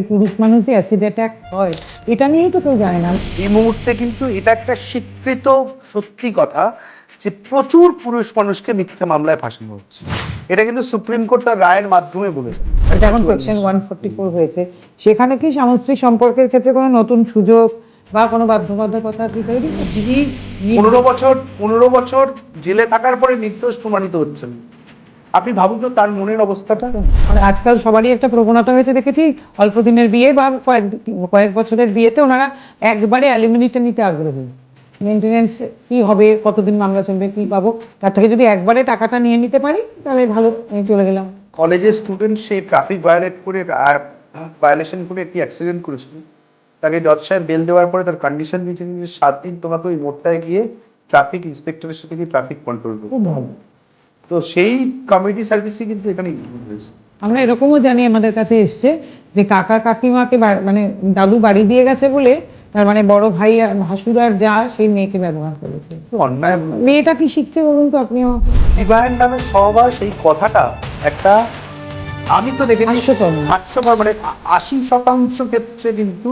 পুরুষ মানুষই acid attack হয়, এটা নিয়েই তো কেউ জানে না। এই মুহূর্তে কিন্তু এটা একটা স্বীকৃত সত্যি কথা যে প্রচুর পুরুষ মানুষকে মিথ্যা মামলায় ফাঁসানো হচ্ছে। এটা কিন্তু সুপ্রিম কোর্ট তার রায়ের মাধ্যমে বলেছে। এটা এখন সেকশন 144 হয়েছে, সেখানে কি স্বামী স্ত্রী সম্পর্কের ক্ষেত্রে কোনো নতুন সুযোগ বা কোনো বাধ্যবাধকতা কি তৈরি করছে? যিনি 15 বছর জেলে থাকার পরে নির্দোষ প্রমাণিত হচ্ছেন, আপনি ভাবুন তো তার মনের অবস্থাটা। মানে আজকাল সবারই একটা প্রবণতা হয়েছে, দেখেছি অল্প দিনের বিয়ে বা কয়েক বছরের বিয়েতে ওনারা একবারে অ্যালিমিনিটা নিতে আগ্রহী। মেনটেনেন্স কি হবে, কতদিন মামলা চলবে, কি পাবো, তার থেকে যদি একবারে টাকাটা নিয়ে নিতে পারি তাহলে ভালো, আমি চলে গেলাম। কলেজের স্টুডেন্ট সে ট্রাফিক ভায়োলেশন করে একটি অ্যাক্সিডেন্ট করেছিল, তাকে জজ সাহেব বেল দেওয়ার পরে তার কন্ডিশন দিয়েছেন যে 7 দিন তোমাকে ওই মোড়টায় গিয়ে ট্রাফিক ইন্সপেক্টরের সাথে গিয়ে ট্রাফিক কন্ট্রোল করতে। খুব ভালো। তো সেই কমিউনিটি সার্ভিসই কিন্তু এখানে ইনক্লুড হয়েছে। আমরা এরকমও জানি আমাদের কাছে এসছে যে কাকা কাকিমাকে মানে দাদু বাড়ি দিয়ে গেছে বলে তার মানে বড় ভাই আর ভাসুর আর যা সেই মেয়েকে ব্যবহার করেছে। অন্যায়। মেয়েটা কি শিখছে বলুন তো আপনি আমাকে? বিবাহের নামে সহবাস এই কথাটা একটা, আমি তো দেখেছি হাস্যকর। 800 মানে 80% ক্ষেত্রে কিন্তু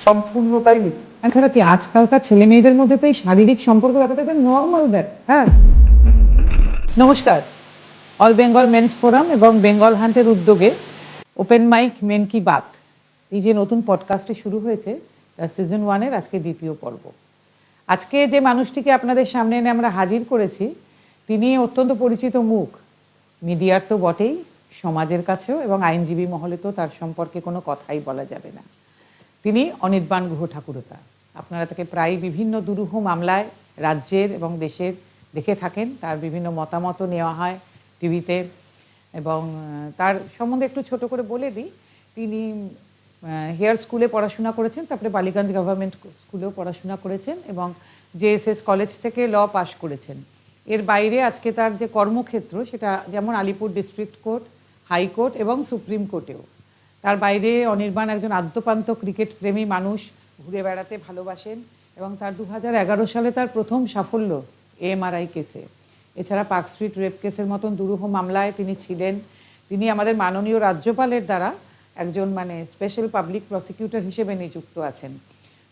সম্পূর্ণটাই মিথ্যা। এছাড়া কি আজকালকার ছেলে মেয়েদের মধ্যে তো এই শারীরিক সম্পর্ক ব্যাপারটা নর্মাল ব্যাপার। হ্যাঁ, নমস্কার, অল বেঙ্গল মেন্স ফোরাম এবং বেঙ্গল হান্টের উদ্যোগে ওপেন মাইক মেন কি বাত, এই যে নতুন পডকাস্টটি শুরু হয়েছে, সিজন 1-এর আজকে দ্বিতীয় পর্ব। আজকে যে মানুষটিকে আপনাদের সামনে এনে আমরা হাজির করেছি, তিনি অত্যন্ত পরিচিত মুখ, মিডিয়ার তো বটেই, সমাজের কাছেও, এবং আইনজীবী মহলে তো তার সম্পর্কে কোনো কথাই বলা যাবে না। তিনি অনির্বাণ গুহ ঠাকুরতা। আপনারা তাকে প্রায় বিভিন্ন দুরূহ মামলায় রাজ্যের এবং দেশের দেখে থাকেন, তার বিভিন্ন মতামতও নেওয়া হয় টিভিতে। এবং তার সম্বন্ধে একটু ছোট করে বলে দিই, তিনি হেয়ার স্কুলে পড়াশোনা করেছেন, তারপরে বালিগঞ্জ গভর্নমেন্ট স্কুলেও পড়াশোনা করেছেন এবং জেএসএস কলেজ থেকে ল পাশ করেছেন। এর বাইরে আজকে তার যে কর্মক্ষেত্র সেটা যেমন আলিপুর ডিস্ট্রিক্ট কোর্ট, হাইকোর্ট এবং সুপ্রিম কোর্টেও। তার বাইরে অনির্বাণ একজন আদ্যপান্ত ক্রিকেট প্রেমী মানুষ, ঘুরে বেড়াতে ভালোবাসেন এবং তার 2011 সালে তার প্রথম সাফল্য এমআরআই কেসে। এছাড়া পার্ক স্ট্রিট রেপ কেসের মতন দুরূহ মামলায় তিনি ছিলেন। তিনি আমাদের মাননীয় রাজ্যপালের দ্বারা একজন মানে স্পেশাল পাবলিক প্রসিকিউটর হিসেবে নিযুক্ত আছেন।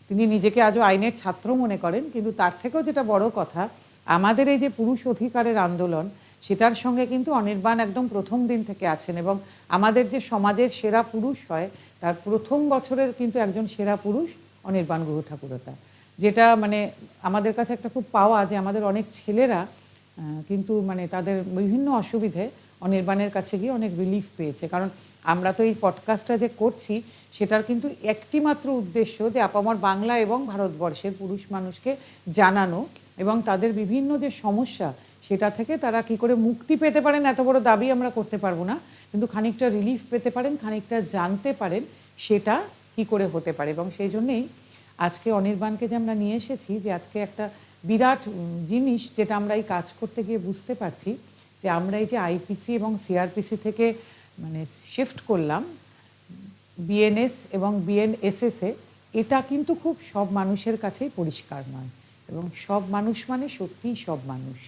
তিনি নিজেকে আজও আইনের ছাত্র মনে করেন, কিন্তু তার থেকেও যেটা বড় কথা, আমাদের এই যে পুরুষ অধিকারের আন্দোলন, সেটার সঙ্গে কিন্তু অনির্বাণ একদম প্রথম দিন থেকে আছেন এবং আমাদের যে সমাজের সেরা পুরুষ হয় তার প্রথম বছরের কিন্তু একজন সেরা পুরুষ অনির্বাণ গুহ ঠাকুরতা। যেটা মানে আমাদের কাছে একটা খুব পাওয়া, যে আমাদের অনেক ছেলেরা কিন্তু মানে তাদের বিভিন্ন অসুবিধে অনির্বাণের কাছে গিয়ে অনেক রিলিফ পেয়েছে। কারণ আমরা তো এই পডকাস্টটা যে করছি সেটার কিন্তু একটি মাত্র উদ্দেশ্য যে আপামর বাংলা এবং ভারতবর্ষের পুরুষ মানুষকে জানানো এবং তাদের বিভিন্ন যে সমস্যা সেটা থেকে তারা কি করে মুক্তি পেতে পারেন, এত বড় দাবি আমরা করতে পারবো না, কিন্তু খানিকটা রিলিফ পেতে পারেন, খানিকটা জানতে পারেন সেটা কি করে হতে পারে। এবং সেই জন্যেই আজকে অনির্বাণকে যে আমরা নিয়ে এসেছি, যে আজকে একটা বিরাট জিনিস যেটা আমরা এই কাজ করতে গিয়ে বুঝতে পারছি, যে আমরা এই যে আইপিসি এবং সিআরপিসি থেকে মানে শিফট করলাম বিএনএস এবং বিএনএসএসে, এটা কিন্তু খুব সব মানুষের কাছেই পরিষ্কার নয়। এবং সব মানুষ মানে সত্যিই সব মানুষ।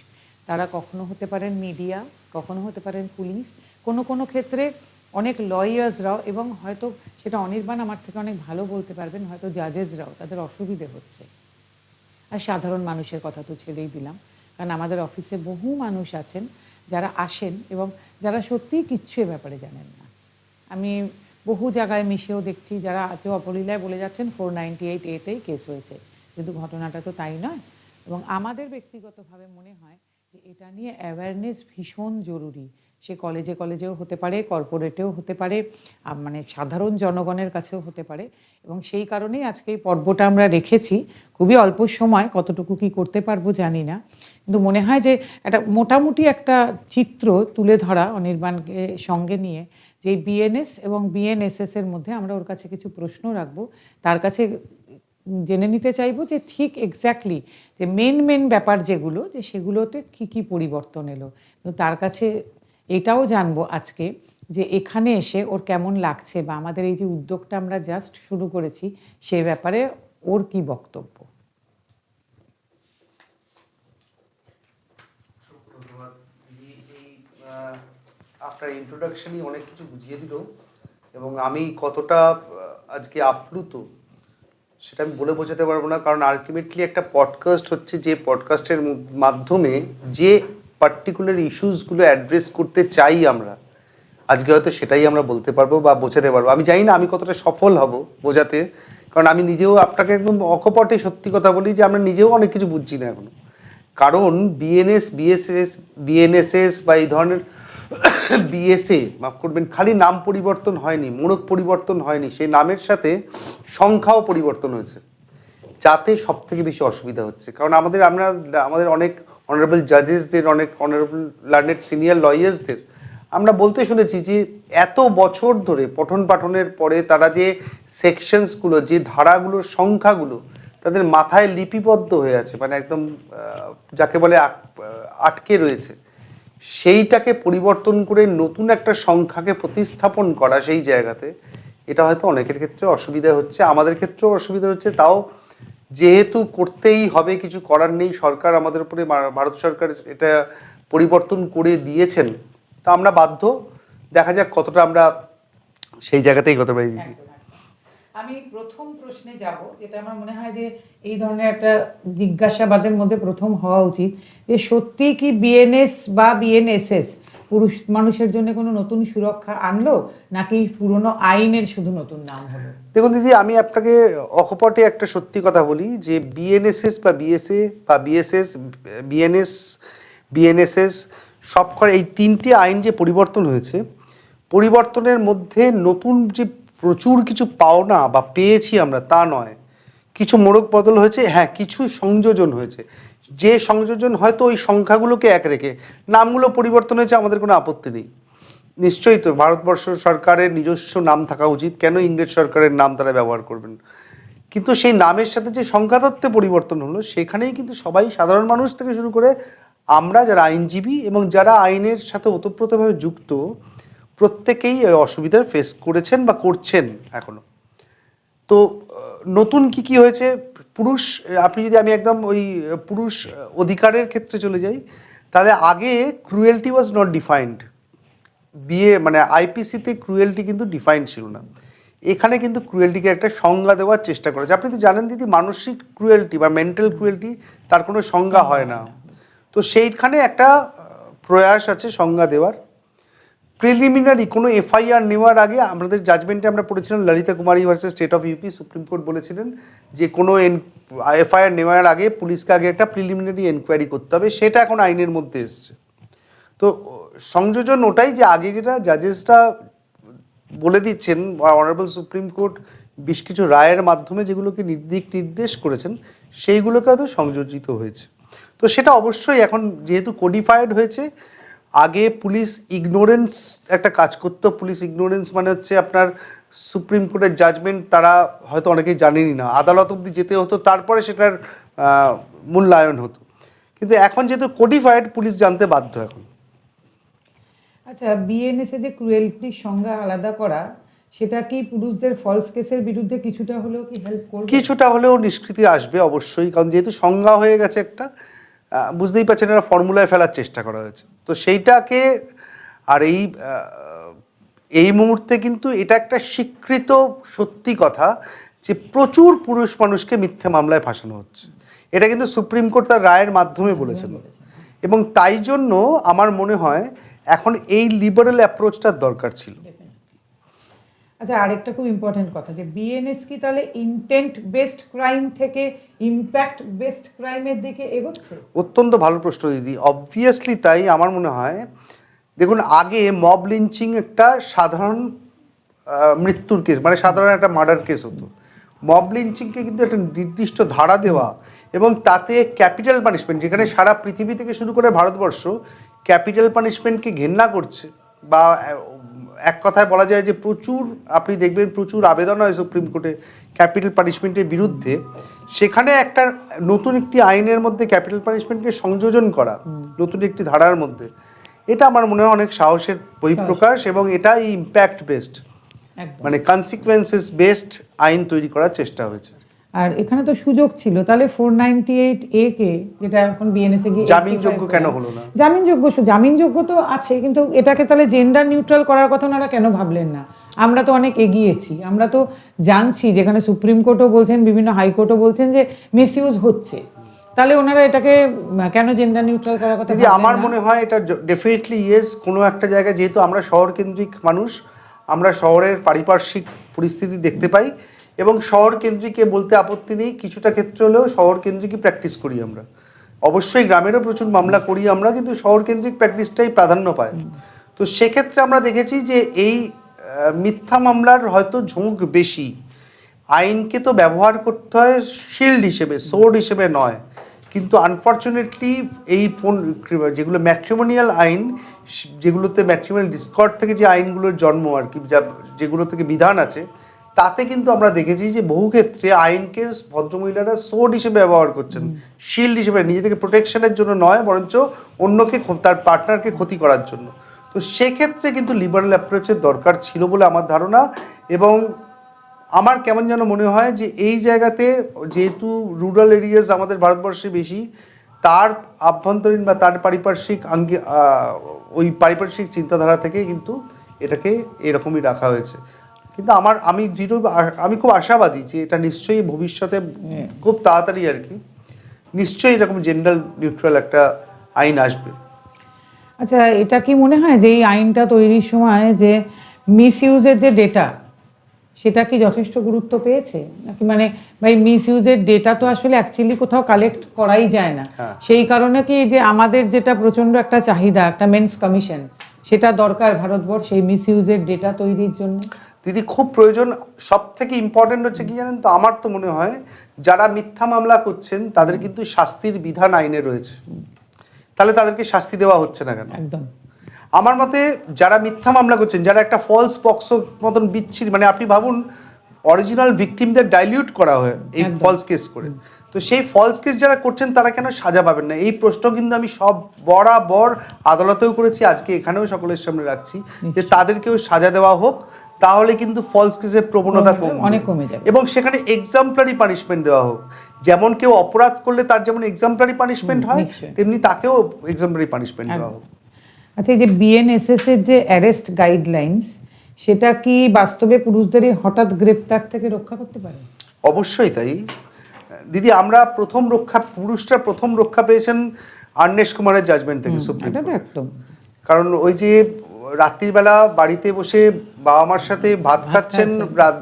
তারা কখনো হতে পারেন মিডিয়া, কখনো হতে পারেন পুলিশ, কোনো কোনো ক্ষেত্রে অনেক লয়ার্সরাও, এবং হয়তো সেটা অনির্বাণ আমার থেকে অনেক ভালো বলতে পারবেন, হয়তো জাজেসরাও তাদের অসুবিধে হচ্ছে। আর সাধারণ মানুষের কথা তো ছেড়েই দিলাম, কারণ আমাদের অফিসে বহু মানুষ আছেন যারা আসেন এবং যারা সত্যিই কিচ্ছু এ ব্যাপারে জানেন না। আমি বহু জায়গায় মিশেও দেখছি যারা আজও অপলীলায় বলে যাচ্ছেন 498A-তেই কেস হয়েছে, কিন্তু ঘটনাটা তো তাই নয়। এবং আমাদের ব্যক্তিগতভাবে মনে হয় যে এটা নিয়ে অ্যাওয়ারনেস ভীষণ জরুরি। সে কলেজে কলেজেও হতে পারে, কর্পোরেটেও হতে পারে, মানে সাধারণ জনগণের কাছেও হতে পারে। এবং সেই কারণেই আজকে এই পর্বটা আমরা রেখেছি। খুবই অল্প সময়, কতটুকু কি করতে পারবো জানি না, কিন্তু মনে হয় যে একটা মোটামুটি একটা চিত্র তুলে ধরা অনির্বাণকে সঙ্গে নিয়ে, যে বিএনএস এবং বিএনএসএস এর মধ্যে আমরা ওর কাছে কিছু প্রশ্ন রাখবো, তার কাছে জেনে নিতে চাইবো যে ঠিক এক্স্যাক্টলি যে মেন ব্যাপার যেগুলো, যে সেগুলোতে কি কি পরিবর্তন এলো। তো তার কাছে এটাও জানবো আজকে যে এখানে এসে ওর কেমন লাগছে, বা আমাদের এই যে উদ্যোগটা আমরা জাস্ট শুরু করেছি সে ব্যাপারে ওর কি বক্তব্য। ধন্যবাদ দিদি। এই আপনার ইন্ট্রোডাকশনই অনেক কিছু বুঝিয়ে দিল এবং আমি কতটা আজকে আপ্লুত সেটা আমি বলে বোঝাতে পারবো না, কারণ আলটিমেটলি একটা পডকাস্ট হচ্ছে যে পডকাস্টের মাধ্যমে যে পার্টিকুলার ইস্যুসগুলো অ্যাড্রেস করতে চাই আমরা, আজকে হয়তো সেটাই আমরা বলতে পারবো বা বোঝাতে পারবো। আমি জানি না আমি কতটা সফল হব বোঝাতে, কারণ আমি নিজেও আপনাকে একদম অকপটে সত্যি কথা বলি যে আমরা নিজেও অনেক কিছু বুঝছি না এখনো। কারণ বিএনএসএস বা এই ধরনের বিএসএ, মাফ করবেন, খালি নাম পরিবর্তন হয়নি, মোড়ক পরিবর্তন হয়নি, সেই নামের সাথে সংখ্যাও পরিবর্তন হয়েছে, যাতে সব থেকে বেশি অসুবিধা হচ্ছে। কারণ আমাদের অনেক অনারেবল জাজেসদের, অনেক অনারেবল লার্নেড সিনিয়র লয়ার্সদের আমরা বলতে শুনেছি যে এত বছর ধরে পঠন পাঠনের পরে তারা যে সেকশনসগুলো, যে ধারাগুলোর সংখ্যাগুলো তাদের মাথায় লিপিবদ্ধ হয়ে আছে, মানে একদম যাকে বলে আটকে রয়েছে, সেইটাকে পরিবর্তন করে নতুন একটা সংখ্যাকে প্রতিস্থাপন করা সেই জায়গাতে, এটা হয়তো অনেকের ক্ষেত্রে অসুবিধা হচ্ছে, আমাদের ক্ষেত্রেও অসুবিধা হচ্ছে। তাও যেহেতু করতেই হবে, কিছু করার নেই, সরকার আমাদের উপরে, ভারত সরকার এটা পরিবর্তন করে দিয়েছেন, তা আমরা বাধ্য। দেখা যাক কতটা আমরা সেই জায়গাতেই হতে পারি। আমি প্রথম প্রশ্নে যাব, যেটা আমার মনে হয় যে এই ধরনের একটা জিজ্ঞাসাবাদের মধ্যে প্রথম হওয়া উচিত, যে সত্যি কি বিএনএস বা বিএনএসএস পুরুষ মানুষের জন্য কোনো নতুন সুরক্ষা আনলো, নাকি পুরনো আইনের শুধু নতুন নাম হলো? দেখুন দিদি, আমি আপনাকে অকপটে একটা সত্যি কথা বলি যে বিএনএসএস বা বিএসএ বা বিএসএস, বিএনএসএস সবকটা এই তিনটি আইন যে পরিবর্তন হয়েছে, পরিবর্তনের মধ্যে নতুন যে প্রচুর কিছু পাওনা বা পেয়েছি আমরা তা নয়, কিছু মোড়ক বদল হয়েছে, হ্যাঁ কিছু সংযোজন হয়েছে। যে সংযোজন হয়তো ওই সংখ্যাগুলোকে এক রেখে নামগুলো পরিবর্তন হয়েছে, আমাদের কোনো আপত্তি নেই। নিশ্চয়ই তো ভারতবর্ষ সরকারের নিজস্ব নাম থাকা উচিত, কেন ইংরেজ সরকারের নাম তারা ব্যবহার করবেন? কিন্তু সেই নামের সাথে যে সংখ্যাতত্ত্বে পরিবর্তন হলো, সেখানেই কিন্তু সবাই, সাধারণ মানুষ থেকে শুরু করে আমরা যারা আইনজীবী এবং যারা আইনের সাথে ওতপ্রোতভাবে যুক্ত, প্রত্যেকেই অসুবিধার ফেস করেছেন বা করছেন এখনো। তো নতুন কি হয়েছে? পুরুষ, আপনি যদি, আমি একদম ওই পুরুষ অধিকারের ক্ষেত্রে চলে যাই, তাহলে আগে ক্রুয়েলটি ওয়াজ নট ডিফাইন্ড। মানে আইপিসিতে ক্রুয়েলটি কিন্তু ডিফাইন্ড ছিল না, এখানে কিন্তু ক্রুয়েলটিকে একটা সংজ্ঞা দেওয়ার চেষ্টা করেছে। আপনি তো জানেন দিদি, মানসিক ক্রুয়েলটি বা মেন্টাল ক্রুয়েলটি তার কোনো সংজ্ঞা হয় না, তো সেইখানে একটা প্রয়াস আছে সংজ্ঞা দেওয়ার। প্রিলিমিনারি কোনো এফআইআর নেওয়ার আগে, আমাদের জাজমেন্টে আমরা পড়েছিলাম Lalita Kumari versus state of UP, supreme court বলেছিলেন যে কোনো এফআইআর নেওয়ার আগে পুলিশকে আগে একটা প্রিলিমিনারি এনকোয়ারি করতে হবে, সেটা এখন আইনের মধ্যে এসছে। তো সংযোজন ওটাই যে আগে যেটা জাজেসরা বলে দিচ্ছেন, অনারেবল সুপ্রিম কোর্ট বেশ কিছু রায়ের মাধ্যমে যেগুলোকে দিক নির্দেশ করেছেন, সেইগুলোকে হয়তো সংযোজিত হয়েছে। তো সেটা অবশ্যই এখন যেহেতু কোডিফাইড হয়েছে, আগে পুলিশ ইগনোরেন্স একটা কাজ করতো। পুলিশ ইগনোরেন্স মানে হচ্ছে আপনার সুপ্রিম কোর্টের জাজমেন্ট তারা হয়তো অনেকেই জানেনই না, আদালত অবধি যেতে হতো, তারপরে সেটার মূল্যায়ন হতো। কিন্তু এখন যেহেতু কোডিফাইড, পুলিশ জানতে বাধ্য এখন। আচ্ছা, বিএনএসএ যে ক্রুয়েলটির সংজ্ঞা আলাদা করা, সেটা কি পুরুষদের ফলস কেসের বিরুদ্ধে কিছুটা হলেও কি হেল্প করবে? কিছুটা হলেও নিষ্কৃতি আসবে অবশ্যই, কারণ যেহেতু সংজ্ঞা হয়ে গেছে একটা, বুঝতেই পারছেন একটা ফর্মুলায় ফেলার চেষ্টা করা হয়েছে, তো সেইটাকে। আর এই মুহূর্তে কিন্তু এটা একটা স্বীকৃত সত্যি কথা যে প্রচুর পুরুষ মানুষকে মিথ্যে মামলায় ফাঁসানো হচ্ছে, এটা কিন্তু সুপ্রিম কোর্ট তার রায়ের মাধ্যমে বলেছেন। এবং তাই জন্য আমার মনে হয় এখন এই লিবারেল অ্যাপ্রোচটার দরকার ছিল। আচ্ছা, আরেকটা খুব ইম্পর্টেন্ট কথা, যে বিএনএস কি তাহলে ইন্টেন্ট বেসড ক্রাইম থেকে ইম্প্যাক্ট বেসড ক্রাইমের দিকে এগোচ্ছে? অত্যন্ত ভালো প্রশ্ন দিদি, অবভিয়াসলি তাই আমার মনে হয়। দেখুন, আগে মব লিঞ্চিং একটা সাধারণ মৃত্যুর কেস, মানে সাধারণ একটা মার্ডার কেস হতো। মব লিঞ্চিংকে কিন্তু একটা নির্দিষ্ট ধারা দেওয়া এবং তাতে ক্যাপিটাল পানিশমেন্ট, যেখানে সারা পৃথিবী থেকে শুরু করে ভারতবর্ষ ক্যাপিটাল পানিশমেন্টকে ঘেন্না করছে, বা এক কথায় বলা যায় যে প্রচুর, আপনি দেখবেন প্রচুর আবেদন হয় সুপ্রিম কোর্টে ক্যাপিটাল পানিশমেন্টের বিরুদ্ধে, সেখানে একটা নতুন একটি আইনের মধ্যে ক্যাপিটাল পানিশমেন্টকে সংযোজন করা, নতুন একটি ধারার মধ্যে, এটা আমার মনে হয় অনেক সাহসের বহিঃপ্রকাশ, এবং এটাই ইম্প্যাক্ট বেসড, মানে কনসিকুয়েন্সেস বেসড আইন তৈরি করার চেষ্টা হয়েছে। আর এখানে তো সুযোগ ছিল, তাহলে 498A কে, যেটা এখন বিএনএসএ গিয়ে জামিনযোগ্য কেন হলো না? জামিনযোগ্য তো আছে, কিন্তু এটাকে তাহলে জেন্ডার নিউট্রাল করার কথা ওনারা কেন ভাবলেন না? আমরা তো অনেক এগিয়েছি, আমরা তো জানছি, যেখানে সুপ্রিম কোর্টও বলছেন, বিভিন্ন হাইকোর্টও বলছেন যে মিসইউজ হচ্ছে, তাহলে ওনারা এটাকে কেন জেন্ডার নিউট্রাল করার কথা দিদি ভাবলেন আমার না? মনে হয় এটা ডেফিনেটলি ইয়েস, কোনো একটা জায়গায় যেহেতু আমরা শহর কেন্দ্রিক মানুষ, আমরা শহরের পারিপার্শ্বিক পরিস্থিতি দেখতে পাই এবং শহর কেন্দ্রিকে বলতে আপত্তি নেই, কিছুটা ক্ষেত্রে হলেও শহর কেন্দ্রিকই প্র্যাকটিস করি আমরা। অবশ্যই গ্রামেরও প্রচুর মামলা করি আমরা, কিন্তু শহর কেন্দ্রিক প্র্যাকটিসটাই প্রাধান্য পায়। তো সেক্ষেত্রে আমরা দেখেছি যে এই মিথ্যা মামলার হয়তো ঝোঁক বেশি। আইনকে তো ব্যবহার করতে হয় শিল্ড হিসেবে, সোর্ড হিসেবে নয়, কিন্তু আনফর্চুনেটলি এই যেগুলো ম্যাট্রিমোনিয়াল আইন, যেগুলোতে ম্যাট্রিমোনিয়াল ডিসকর্ড থেকে যে আইনগুলোর জন্ম আর কি, যেগুলো থেকে বিধান আছে, তাতে কিন্তু আমরা দেখেছি যে বহু ক্ষেত্রে আইনকে ভদ্রমহিলারা সোর্ড হিসেবে ব্যবহার করছেন, শিল্ড হিসেবে, নিজে থেকে প্রোটেকশনের জন্য নয়, বরঞ্চ অন্যকে তার পার্টনারকে ক্ষতি করার জন্য। তো সেক্ষেত্রে কিন্তু লিবারাল অ্যাপ্রোচের দরকার ছিল বলে আমার ধারণা। এবং আমার কেমন যেন মনে হয় যে এই জায়গাতে যেহেতু রুরাল এরিয়াস আমাদের ভারতবর্ষে বেশি, তার আভ্যন্তরীণ বা তার পারিপার্শ্বিক ওই পারিপার্শ্বিক চিন্তাধারা থেকে কিন্তু এটাকে এরকমই রাখা হয়েছে। কিন্তু আমি খুব আশাবাদী যে এটা নিশ্চয়ই ভবিষ্যতে খুব তাড়াতাড়ি আর কি নিশ্চয়ই এরকম জেন্ডার নিউট্রাল একটা আইন আসবে। আচ্ছা, এটা কি মনে হয় যে এই আইনটা তৈরির সময় যে মিসইউজের যে ডেটা, সেটা কি যথেষ্ট গুরুত্ব পেয়েছে নাকি, মানে ভাই মিসইউজের ডেটা তো আসলে অ্যাকচুয়ালি কোথাও কালেক্ট করাই যায় না, সেই কারণে কি যে আমাদের যেটা প্রচন্ড একটা চাহিদা, একটা মেন্স কমিশন, সেটা দরকার ভারতবর্ষে এই মিসইউজের ডেটা তৈরির জন্য? দিদি খুব প্রয়োজন। সব থেকে ইম্পর্টেন্ট হচ্ছে কি জানেন তো, আমার তো মনে হয় যারা মিথ্যা মামলা করছেন তাদের কিন্তু শাস্তির বিধান আইনে রয়েছে, তাহলে তাদেরকে শাস্তি দেওয়া হচ্ছে না কেন? একদম। আমার মতে যারা মিথ্যা মামলা করছেন, যারা একটা ফলস পক্সো মতন বিচ্ছিরি, মানে আপনি ভাবুন অরিজিনাল ভিকটিমদের ডাইলিউট করা হয় এই ফলস কেস করে, তো সেই ফলস কেস যারা করছেন তারা কেন সাজা পাবেন না? এই প্রশ্ন কিন্তু আমি সব বরাবর আদালতেও করেছি, আজকে এখানেও সকলের সামনে রাখছি যে তাদেরকেও সাজা দেওয়া হোক, তাহলে কিন্তু ফলস কেসের প্রবণতা অনেক কমে যাবে এবং সেখানে এক্সাম্পলারি পানিশমেন্ট দেওয়া হোক। যেমন কেউ অপরাধ করলে তার যেমন এক্সাম্পলারি পানিশমেন্ট হয়, তেমনি তাকেও এক্সাম্পলারি পানিশমেন্ট দেওয়া হোক। আচ্ছা, এই যে বিএনএসএস এর যে অ্যারেস্ট গাইডলাইন্স, সেটা কি বাস্তবে পুরুষদের এই হঠাৎ গ্রেপ্তার থেকে রক্ষা করতে পারে? অবশ্যই তাই দিদি। আমরা পুরুষরা প্রথম রক্ষা পেয়েছেন আর্নেশ কুমারের জাজমেন্ট থেকে সুপ্রিম কোর্ট। একদম। কারণ ওই যে রাত্রিবেলা বাড়িতে বসে বাবা মার সাথে ভাত খাচ্ছেন,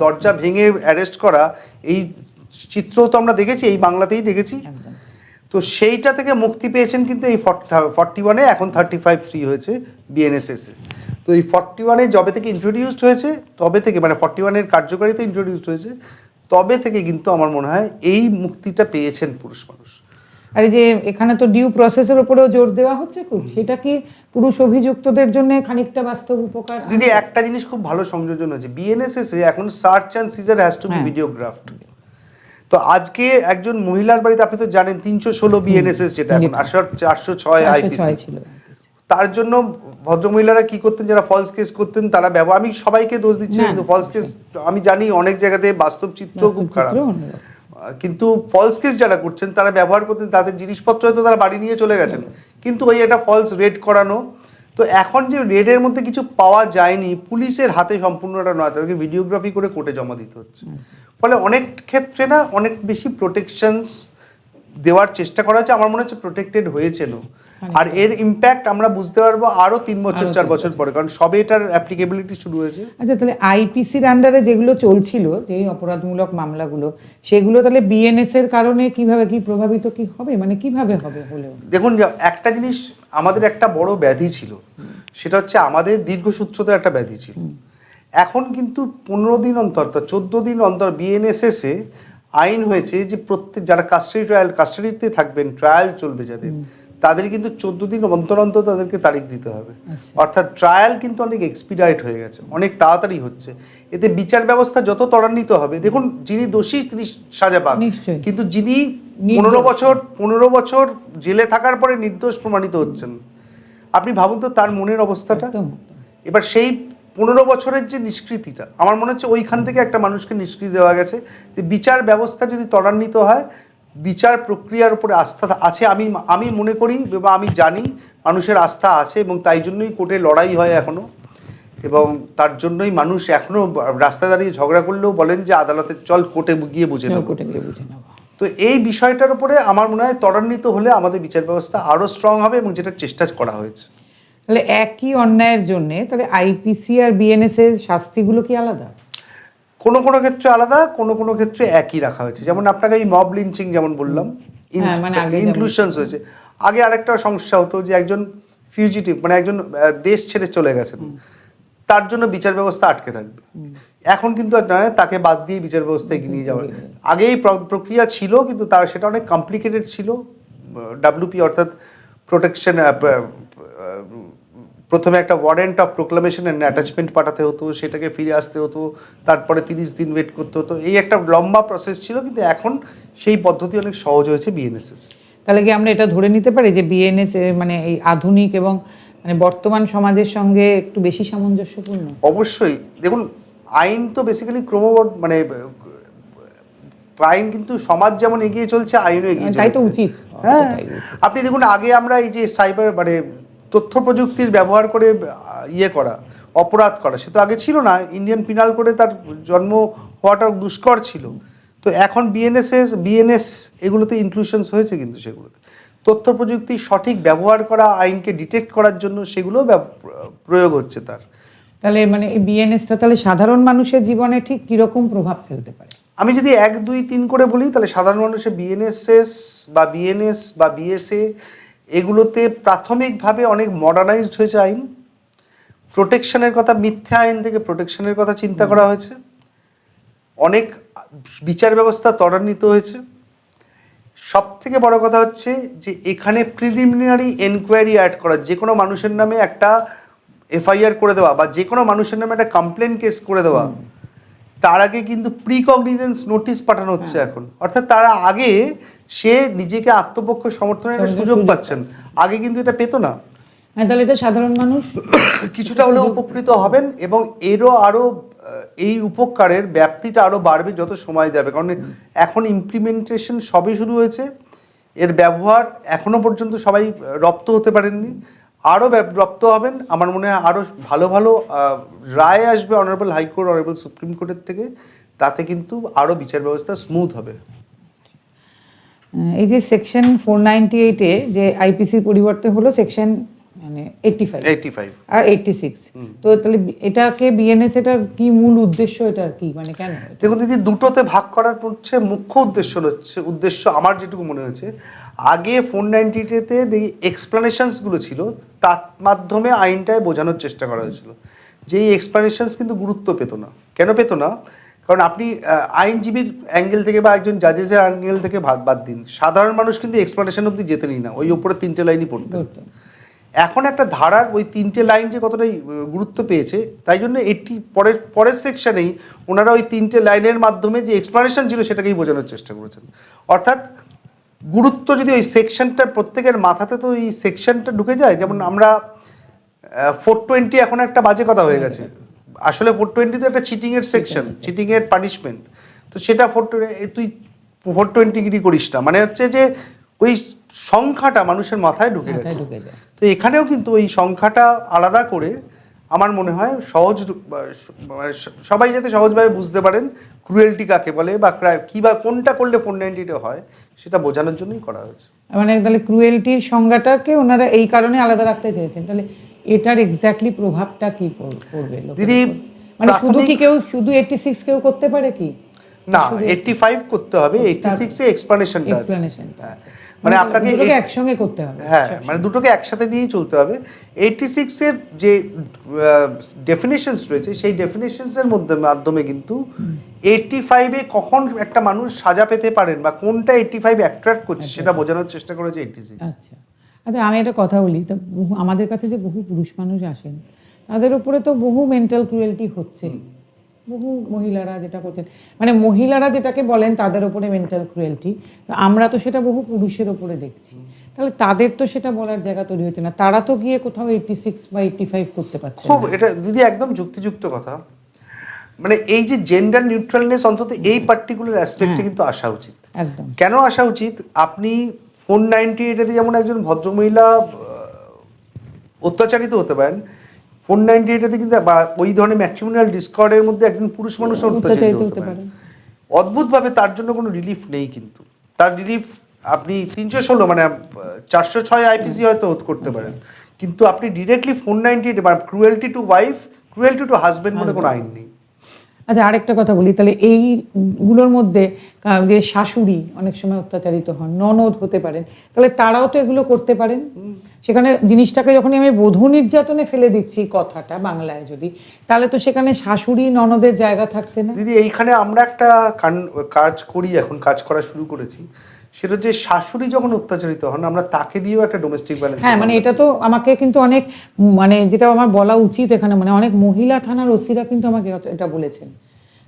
দরজা ভেঙে অ্যারেস্ট করা, এই চিত্রও তো আমরা দেখেছি, এই বাংলাতেই দেখেছি। তো সেইটা থেকে মুক্তি পেয়েছেন কিন্তু এই 41-এ, এখন 35(3) হয়েছে বিএনএসএস-এ। তো এই 41-এ যবে থেকে ইন্ট্রোডিউসড হয়েছে, তবে থেকে, মানে 41-এর কার্যকারিতা ইন্ট্রোডিউসড হয়েছে, তবে থেকে কিন্তু আমার মনে হয় এই মুক্তিটা পেয়েছেন পুরুষ মানুষ। আর এই যে এখানে তো ডিউ প্রসেসের উপরেও জোর দেওয়া হচ্ছে খুব, সেটা কি পুরুষ অভিযুক্তদের জন্য খানিকটা বাস্তব উপকার? দিদি একটা জিনিস খুব ভালো সংযোজন হয়েছে, বিএনএসএস-এ এখন search and seizure has to be videographed. তো আজকে একজন মহিলার বাড়িতে, আপনি তো জানেন 316 বিএনএসএস, যেটা এখন 406 আইপিসি, তার জন্য ভদ্রমহিলারা কি করতেন, যারা ফলস কেস করতেন তারা আমি সবাইকে দোষ দিচ্ছি, কিন্তু ফলস কেস আমি জানি অনেক জায়গাতে বাস্তব চিত্র খুব খারাপ, কিন্তু ফলস কেস যারা করছেন তারা ব্যবহার করতেন, তাদের জিনিসপত্র হয়তো তারা বাড়ি নিয়ে চলে গেছেন, কিন্তু ওই একটা ফলস রেড করানো। তো এখন যে রেডের মধ্যে কিছু পাওয়া যায়নি, পুলিশের হাতে সম্পূর্ণটা নয়, তাদেরকে ভিডিওগ্রাফি করে কোর্টে জমা দিতে হচ্ছে। ফলে অনেক ক্ষেত্রে না অনেক বেশি প্রোটেকশনস দেওয়ার চেষ্টা করা হচ্ছে, আমার মনে হচ্ছে প্রোটেক্টেড হয়েছেন। আর এর ইম্প্যাক্ট আমরা বুঝতে পারবো আরো 3 বছর 4 বছর পরে, কারণ সবে এটার অ্যাপ্লিকেবিলিটি শুরু হয়েছে। আচ্ছা, তাহলে আইপিসির আন্ডারে যেগুলো চলছিল, যে অপরাধমূলক মামলাগুলো, সেগুলো তাহলে বিএনএস এর কারণে কিভাবে কি প্রভাবিত কি হবে, মানে কিভাবে হবে? হলেও দেখুন, একটা জিনিস আমাদের একটা বড় ব্যাধি ছিল, সেটা হচ্ছে আমাদের দীর্ঘসূত্রতার একটা ব্যাধি ছিল। এখন কিন্তু 15 দিন অন্তর, 14 দিন অন্তর বিএনএসএস-এ আইন হয়েছে যে প্রত্যেক যারা কাস্টাডিতে থাকবেন, ট্রায়াল চলবে যাদের, তাদের কিন্তু 14 দিন অন্তর অন্তর তাদেরকে তারিখ দিতে হবে। অর্থাৎ ট্রায়াল কিন্তু অনেক এক্সপিডাইট হয়ে গেছে, অনেক তাড়াতাড়ি হচ্ছে। এতে বিচার ব্যবস্থা যত ত্বরান্বিত হবে, দেখুন যিনি দোষী তিনি সাজা পান, কিন্তু যিনি 15 বছর জেলে থাকার পরে নির্দোষ প্রমাণিত হচ্ছেন, আপনি ভাবুন তো তার মনের অবস্থাটা। এবার সেই 15 বছরের যে নিষ্কৃতিটা, আমার মনে হচ্ছে ওইখান থেকে একটা মানুষকে নিষ্কৃতি দেওয়া গেছে যে বিচার ব্যবস্থা যদি ত্বরান্বিত হয়, বিচার প্রক্রিয়ার উপরে আস্থা আছে, আমি মনে করি বা আমি জানি মানুষের আস্থা আছে, এবং তাই জন্যই কোর্টে লড়াই হয় এখনো। এবং তার জন্যই মানুষ এখনো রাস্তায় দাঁড়িয়ে ঝগড়া করলেও বলেন যে আদালতে চল কোর্টে গিয়ে বুঝে নেব। তো এই বিষয়টার উপরে আমার মনে হয় ত্বরান্বিত হলে আমাদের বিচার ব্যবস্থা আরো স্ট্রং হবে এবং যেটা চেষ্টা করা হয়েছে। তাহলে একই অন্যায়ের জন্য তাহলে আইপিসি আর বিএনএস এর শাস্তিগুলো কি আলাদা? কোনো কোনো ক্ষেত্রে আলাদা, কোনো কোনো ক্ষেত্রে একই রাখা হয়েছে। যেমন আপনাকে এই মব লিঞ্চিং যেমন বললাম, ইনক্লুশনস হয়েছে। আগে আরেকটা সমস্যা হতো যে একজন ফিউজিটিভ মানে একজন দেশ ছেড়ে চলে গেছেন, তার জন্য বিচার ব্যবস্থা আটকে থাকবে। এখন কিন্তু নয়, তাকে বাদ দিয়ে বিচার ব্যবস্থা এগিয়ে নিয়ে যাওয়ার আগে এই প্রক্রিয়া ছিল, কিন্তু তার সেটা অনেক কমপ্লিকেটেড ছিল। ডাব্লিউপি অর্থাৎ প্রোটেকশন, প্রথমে একটা warrant of proclamation and attachment পাঠাতে হতো, সেটাকে ফিরে আসতে হতো, তারপরে 30 দিন ওয়েট করতে হতো। এই একটা লম্বা প্রসেস ছিল, কিন্তু এখন সেই পদ্ধতি অনেক সহজ হয়েছে বিএনএসএস। তাহলে কি আমরা এটা ধরে নিতে পারি যে বিএনএস মানে এই আধুনিক এবং মানে বর্তমান সমাজের সঙ্গে একটু বেশি সামঞ্জস্যপূর্ণ? অবশ্যই। দেখুন, আইন তো বেসিক্যালি মানে আইন কিন্তু সমাজ যেমন এগিয়ে চলছে, আইনও এগিয়ে চলছে, তাই তো উচিত। হ্যাঁ, আপনি দেখুন আগে আমরা এই যে সাইবার মানে তথ্য প্রযুক্তির ব্যবহার করে করা, অপরাধ করা, সে তো আগে ছিল না। ইন্ডিয়ান পিনাল কোডে তার জন্ম হওয়াটা দুষ্কর ছিল। তো এখন বিএনএস এগুলোতে ইনক্লুশনস হয়েছে, কিন্তু সেগুলোতে তথ্য প্রযুক্তি সঠিক ব্যবহার করা, আইনকে ডিটেক্ট করার জন্য সেগুলো প্রয়োগ হচ্ছে তার। তাহলে মানে এই বিএনএসটা তাহলে সাধারণ মানুষের জীবনে ঠিক কিরকম প্রভাব ফেলতে পারে? আমি যদি 1, 2, 3 করে বলি, তাহলে সাধারণ মানুষের বিএনএস বা বিএসএ এগুলোতে প্রাথমিকভাবে অনেক মডার্নাইজড হয়েছে আইন। প্রোটেকশনের কথা, মিথ্যা আইন থেকে প্রোটেকশনের কথা চিন্তা করা হয়েছে। অনেক বিচার ব্যবস্থা ত্বরান্বিত হয়েছে। সব থেকে বড় কথা হচ্ছে যে এখানে প্রিলিমিনারি এনকোয়ারি অ্যাড করা, যে কোনো মানুষের নামে একটা এফআইআর করে দেওয়া বা যে কোনো মানুষের নামে একটা কমপ্লেন কেস করে দেওয়া, তার আগে কিন্তু প্রিকগনিজেন্স নোটিশ পাঠানো হচ্ছে এখন। অর্থাৎ তার আগে সে নিজেকে আত্মপক্ষ সমর্থনের একটা সুযোগ পাচ্ছেন, আগে কিন্তু এটা পেতো না। তাহলে এটা সাধারণ মানুষ কিছুটা হলেও উপকৃত হবেন, এবং এরও আরও এই উপকারের ব্যাপ্তিটা আরও বাড়বে যত সময় যাবে। কারণ এখন ইমপ্লিমেন্টেশন সবে শুরু হয়েছে, এর ব্যবহার এখনো পর্যন্ত সবাই রপ্ত হতে পারেননি, আরও রপ্ত হবেন। আমার মনে হয় আরও ভালো ভালো রায় আসবে অনারেবল হাইকোর্ট, অনারেবল সুপ্রিম কোর্টের থেকে। তাতে কিন্তু আরও বিচার ব্যবস্থা স্মুথ হবে। এই যে সেকশন 498-এ যে আইপিসির পরিবর্তে হলো সেকশন মানে 85 আর 86, তো তাহলে এটাকে বিএনএস এটার কি মূল উদ্দেশ্য, এটার কি মানে কেন? দেখুন দিদি, দুটোতে ভাগ করার হচ্ছে মুখ্য উদ্দেশ্য আমার যেটুকু মনে হয়েছে, আগে 498-তে দেখি এক্সপ্লানেশনসগুলো ছিল, তার মাধ্যমে আইনটায় বোঝানোর চেষ্টা করা হয়েছিল। যে এই এক্সপ্লানেশনস কিন্তু গুরুত্ব পেত না। কেন পেত না? কারণ আপনি আইনজীবীর অ্যাঙ্গেল থেকে বা একজন জাজেসের অ্যাঙ্গেল থেকে বাদ দিন, সাধারণ মানুষ কিন্তু এক্সপ্লানেশন অবধি যেতেনই না, ওই উপরে 3টে লাইনই পড়তেন। এখন একটা ধারার ওই 3টে লাইন যে কতটাই গুরুত্ব পেয়েছে, তাই জন্য এটি পরের সেকশনেই ওনারা ওই 3টে লাইনের মাধ্যমে যে এক্সপ্লানেশন ছিল সেটাকেই বোঝানোর চেষ্টা করেছেন। অর্থাৎ গুরুত্ব যদি ওই সেকশনটা প্রত্যেকের মাথাতে তো এই সেকশনটা ঢুকে যায়। যেমন আমরা 420 এখন একটা বাজে কথা হয়ে গেছে, আসলে 420 তো একটা চিটিংয়ের সেকশন, চিটিংয়ের পানিশমেন্ট। তো সেটা তুই 420 করিস না, মানে হচ্ছে যে ওই সংখ্যাটা মানুষের মাথায় ঢুকে গেছে। তো এখানেও কিন্তু ওই সংখ্যাটা আলাদা করে আমার মনে হয় সবাই যাতে সহজভাবে বুঝতে পারেন ক্রুয়েলটি কাকে বলে বা কোনটা করলে 490 হয়, সেটা বোঝানোর জন্যই করা হয়েছে। মানে তাহলে ক্রুয়েলটির সংজ্ঞাটাকে ওনারা এই কারণে আলাদা রাখতে চেয়েছেন। তাহলে এটার এক্স্যাক্টলি প্রভাবটা কি পড়বে দিদি? মানে শুধু 86 কেউ করতে পারে কি না, 85 করতে হবে, 86 এ এক্সপ্লানেশনটা আছে। মানে আপনাকে একসঙ্গে করতে হবে। হ্যাঁ, মানে দুটোকে একসাথে নিয়েই চলতে হবে। 86 এর যে ডেফিনেশনস রয়েছে, সেই ডেফিনেশনসের মাধ্যমে কিন্তু 85-এ কখন একটা মানুষ সাজা পেতে পারেন বা কোনটা 85 অ্যাট্রাক্ট করছে সেটা বোঝানোর চেষ্টা করেছে 86। আচ্ছা, আমি একটা কথা বলি, তো আমাদের কাছে যে বহু পুরুষ মানুষ আসেন, তাদের উপরে তো বহু মেন্টাল ক্রুয়েলটি হচ্ছে। বহু মহিলারা যেটা করছেন, মানে মহিলারা যেটাকে বলেন তাদের উপরে মেন্টাল ক্রুয়েলটি, আমরা তো সেটা বহু পুরুষের উপরে দেখছি। তাহলে তাদের তো সেটা বলার জায়গা তৈরি হচ্ছে না, তারা তো গিয়ে কোথাও 86 বা 85 করতে পারছে। খুব এটা দিদি একদম যুক্তিযুক্ত কথা। মানে এই যে জেন্ডার নিউট্রালনেস, অন্তত এই পার্টিকুলার অ্যাসপেক্টে কিন্তু আসা উচিত। একদম। কেন আসা উচিত? আপনি 498-তে যেমন একজন ভদ্রমহিলা অত্যাচারিত হতে পারেন, 498 কিন্তু বা ওই ধরনের ম্যাট্রিমোনিয়াল ডিসকর্ডের মধ্যে একজন পুরুষ মানুষ অত্যাচারিত হতে পারে। অদ্ভুতভাবে তার জন্য কোনো রিলিফ নেই, কিন্তু তার রিলিফ আপনি 316 মানে 406 আইপিসি হয়তো করতে পারেন, কিন্তু আপনি ডিরেক্টলি 498 বা cruelty to wife, cruelty to husband বলে কোনো আইন নেই। আচ্ছা, আরেকটা কথা বলি তাহলে, এইগুলোর মধ্যে যে শাশুড়ি অনেক সময় অত্যাচারিত হন, ননদ হতে পারেন, তাহলে তারাও তো এগুলো করতে পারেন। সেখানে জিনিসটাকে যখনই আমি বধূ নির্যাতনে ফেলে দিচ্ছি কথাটা বাংলায় যদি, তাহলে তো সেখানে শাশুড়ি ননদের জায়গা থাকছে না। দিদি এইখানে আমরা একটা কাজ করি, এখন কাজ করা শুরু করেছি, সেটা যে শাশুড়ি যখন অত্যাচারিত হন আমরা তাকে দিয়েও একটা ডোমেস্টিক ভায়োলেন্স। হ্যাঁ, মানে এটা তো আমাকে কিন্তু অনেক, মানে যেটা আমার বলা উচিত এখানে, মানে অনেক মহিলা থানার ওসিরা কিন্তু আমাকে এটা বলেছেন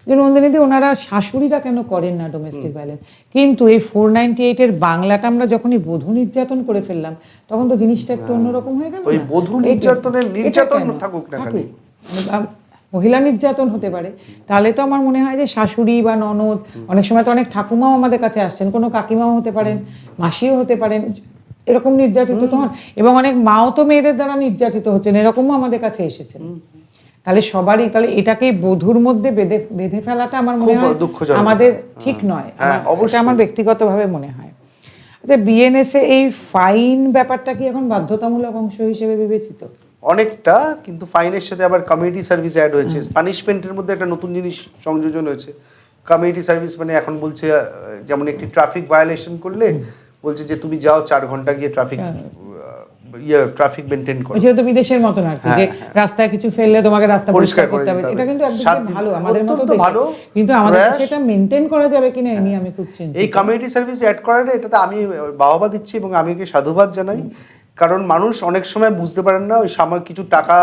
যে নন্দিনীদি ওনারা শাশুড়িরা কেন করেন না ডোমেস্টিক ভায়োলেন্স। কিন্তু এই 498 এর বাংলাটা আমরা যখনই বধূ নির্যাতন করে ফেললাম তখন তো জিনিসটা একটু অন্যরকম হয়ে গেল। ওই বধূ নির্যাতনের নির্যাতন থাকুক না, খালি মহিলা নির্যাতন হতে পারে, তাহলে তো আমার মনে হয় যে শাশুড়ি বা ননদ, অনেক সময় তো অনেক ঠাকুমাও আমাদের কাছে আসছেন, কোনো কাকিমাও হতে পারেন, মাসিও হতে পারেন, এরকম নির্যাতিত তো হন, এবং অনেক মাও তো মেয়েদের দ্বারা নির্যাতিত হচ্ছেন, এরকমও আমাদের কাছে এসেছেন। তাহলে সবারই, তাহলে এটাকে বধূর মধ্যে বেঁধে ফেলাটা আমার মনে হয় আমাদের ঠিক নয়, এটা আমার ব্যক্তিগতভাবে মনে হয়। আচ্ছা, বিএনএসএ এই ফাইন ব্যাপারটা কি এখন বাধ্যতামূলক অংশ হিসেবে বিবেচিত? অনেকটা, কিন্তু ফাইনের সাথে আবার কমিউনিটি সার্ভিস অ্যাড হয়েছে, পানিশমেন্টের মধ্যে একটা নতুন জিনিস সংযোজন হয়েছে। কমিউনিটি সার্ভিস মানে এখন বলছে যেমন একটি ট্রাফিক ভায়োলেশন করলে বলছে যে তুমি যাও 4 ঘন্টা গিয়ে ট্রাফিক মেনটেন করো। এটা তো বিদেশের মতন আর কি, যে রাস্তায় কিছু ফেললে তোমাকে রাস্তা পরিষ্কার করতে হবে। এটা কিন্তু একদম ভালো, আমাদের মতো ভালো, কিন্তু আমাদের সেটা মেনটেন করা যাবে কিনা এই নিয়ে আমি খুব চিন্তিত। এই কমিউনিটি সার্ভিস অ্যাড করাটা, এটাতে আমি বাহবা দিচ্ছি এবং আমি একে সাধুবাদ জানাই, কারণ মানুষ অনেক সময় বুঝতে পারেন না, ওই সামান্য কিছু টাকা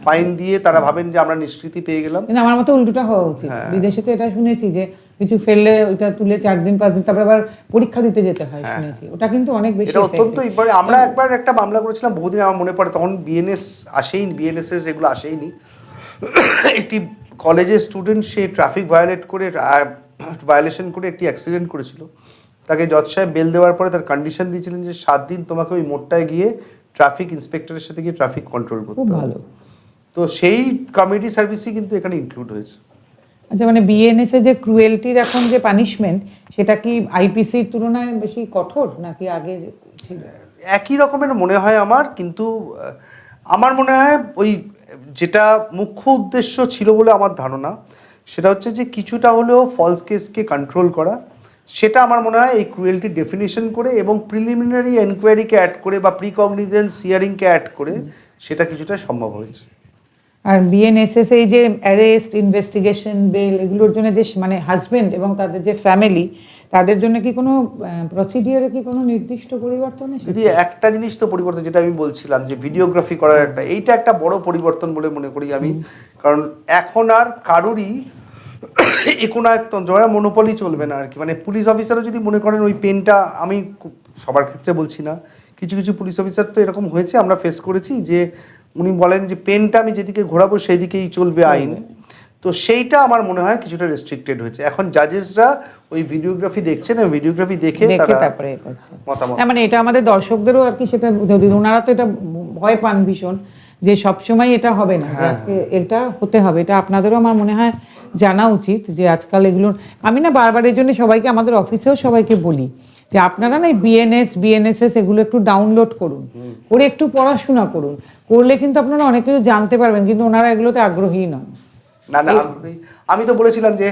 ফাইন দিয়ে তারা ভাবেন যে আমরা নিষ্কৃতি পেয়ে গেলাম। কিন্তু আমার মতো উল্টোটা হওয়া উচিত। বিদেশে তো এটা শুনেছি যে কিছু ফেললে ওটা তুলে 4 দিন 5 দিন তারপর আবার পরীক্ষা দিতে যেতে হয়, শুনেছি। ওটা কিন্তু অনেক বেশি, এটা অত্যন্ত ইম্পর্টেন্ট। আমরা একবার একটা মামলা করেছিলাম বহুদিন, আমার মনে পড়ে, তখন বিএনএসএস এগুলো আসেইনি। একটি কলেজের স্টুডেন্ট, সে ট্রাফিক ভায়োলেশন করে একটি অ্যাক্সিডেন্ট করেছিল। তাকে জজ সাহেব বেল দেওয়ার পরে তার কন্ডিশন দিয়েছিলেন যে 7 দিন তোমাকে ওই মোড়টায় গিয়ে ট্রাফিক ইন্সপেক্টরের সাথে গিয়ে ট্রাফিক কন্ট্রোল করতে হবে। ভালো, তো সেই কমিউনিটি সার্ভিসই কিন্তু এখানে ইনক্লুড হয়েছে। আচ্ছা, মানে বিএনএসএ যে ক্রুয়েলটির এখন যে পানিশমেন্ট, সেটা কি আইপিসির তুলনায় বেশি কঠোর নাকি আগে ছিল? একই রকমের মনে হয় আমার, কিন্তু আমার মনে হয় ওই যেটা মুখ্য উদ্দেশ্য ছিল বলে আমার ধারণা, সেটা হচ্ছে যে কিছুটা হলেও ফলস কেসকে কন্ট্রোল করা। সেটা আমার মনে হয় এই ক্রুয়েলটি ডেফিনেশন করে এবং প্রিলিমিনারি এনকোয়ারিকে অ্যাড করে বা প্রিকগনিজেন্স হিয়ারিংকে অ্যাড করে সেটা কিছুটা সম্ভব হয়েছে। আর বিএনএসএস এই যে অ্যারেস্ট, ইনভেস্টিগেশন, বেল, এগুলোর জন্য যে মানে হাজবেন্ড এবং তাদের যে ফ্যামিলি, তাদের জন্য কি কোনো প্রসিডিওরে কি কোনো নির্দিষ্ট পরিবর্তন এসেছে? দিদি একটা জিনিস তো পরিবর্তন, যেটা আমি বলছিলাম যে ভিডিওগ্রাফি করার এইটা একটা বড় পরিবর্তন বলে মনে করি আমি। কারণ এখন আর কারুরই একনায়কতন্ত্র, মনোপলি চলবে না আর কি। মানে পুলিশ অফিসারও যদি মনে করেন ওই পেনটা, আমি সবার ক্ষেত্রে বলছি না, কিছু কিছু পুলিশ অফিসার তো এরকম হয়েছে, আমরা ফেস করেছি, যে উনি বলেন যে পেনটা আমি যেদিকে ঘোরাবো সেই দিকেই চলবে আইন। তো সেইটা আমার মনে হয় কিছুটা রেস্ট্রিক্টেড হয়েছে। এখন জাজেসরা ওই ভিডিওগ্রাফি দেখছেন, ভিডিওগ্রাফি দেখে তারপরে মতামত। মানে এটা আমাদের দর্শকদেরও আর কি, সেটা যদি ওনারা তো এটা ভয় পান ভীষণ যে সবসময় এটা হবে না, আজকে এটা হতে হবে, এটা আপনাদেরও আমার মনে হয় জানা উচিত যে আজকাল এগুলো। আমি না বারবার এই জন্য সবাইকে, আমাদের অফিসেও সবাইকে বলি যে আপনারা না বিএনএসএস এগুলো একটু ডাউনলোড করুন, করে একটু পড়াশোনা করুন, করলে কিন্তু আপনারা অনেক কিছু জানতে পারবেন। কিন্তু ওনারা এগুলোতে আগ্রহী নন। না, আমি তো বলেছিলাম যে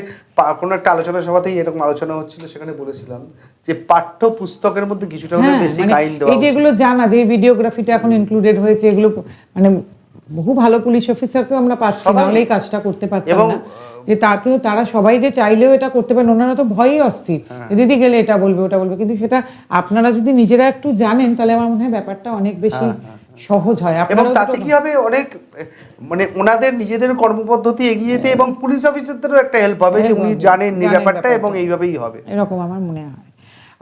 কোনো একটা আলোচনা সভাতেই এরকম আলোচনা হচ্ছিল, সেখানে বলেছিলাম যে পাঠ্য পুস্তকের মধ্যে কিছুটা হলে বেসিক আইন দেওয়া উচিত। এই যেগুলো জানা, যে ভিডিওগ্রাফিটা এখন ইনক্লুডেড হয়েছে, এগুলো মানে বহু ভালো পুলিশ অফিসারকেও আমরা পাচ্ছি, নাহলে এই কাজটা করতে পারতাম না। যে তারা সবাই যে চাইলেও এটা করতে পারেন, ওনারা তো ভয়ই অস্থির, দিদি গেলে এটা বলবে ওটা বলবে। কিন্তু সেটা আপনারা যদি নিজেরা একটু জানেন, তাহলে আমার মনে হয় ব্যাপারটা অনেক বেশি সহজ হয়। এবং তাতে কি হবে, অনেক মানে ওনাদের নিজেদের কর্মপদ্ধতি এগিয়ে যেতে এবং পুলিশ অফিসারদেরও একটা হেল্প হবে যে উনি জানেন এই ব্যাপারটা এবং এইভাবেই হবে, এরকম আমার মনে হয়।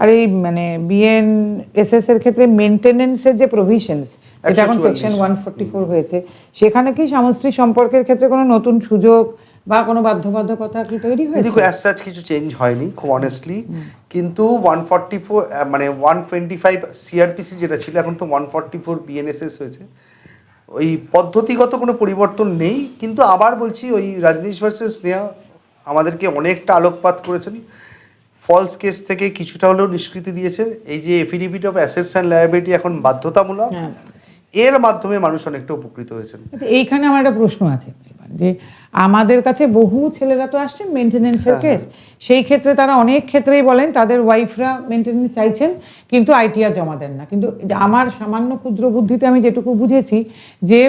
আর এই মানে বিএনএসএস এর ক্ষেত্রে মেইনটেনেন্সের যে প্রভিশনস, যেটা এখন সেকশন 144 হয়েছে, সেখানে কি স্বামী স্ত্রী সম্পর্কের ক্ষেত্রে কোনো নতুন সুযোগ বা কোনো বাধ্যবাধকতা কি তৈরি হয়েছে? দেখো অ্যাজ সাচ কিছু চেঞ্জ হয়নি খুব অনেস্টলি, কিন্তু 144 মানে 125 সিআরপিসি যেটা ছিল, এখন তো 144 বিএনএসএস হয়েছে। ওই পদ্ধতিগত কোনো পরিবর্তন নেই, কিন্তু আবার বলছি ওই রাজনীশ ভার্সেস স্নেহা আমাদেরকে অনেকটা আলোকপাত করেছেন, ফলস কেস থেকে কিছুটা হলেও নিষ্কৃতি দিয়েছে। এই যে affidavit of assets and liability এখন বাধ্যতামূলক, এর মাধ্যমে মানুষ অনেকটা উপকৃত হয়েছেন। আচ্ছা, এইখানে আমার একটা প্রশ্ন আছে যে আমাদের কাছে বহু ছেলেরা তো আসছেন মেনটেনেন্সের কেস, সেই ক্ষেত্রে তারা অনেক ক্ষেত্রেই বলেন তাদের ওয়াইফরা মেনটেনেন্স চাইছেন কিন্তু আইটিআর জমা দেন না। কিন্তু আমার সামান্য ক্ষুদ্র বুদ্ধিতে আমি যেটুকু বুঝেছি যে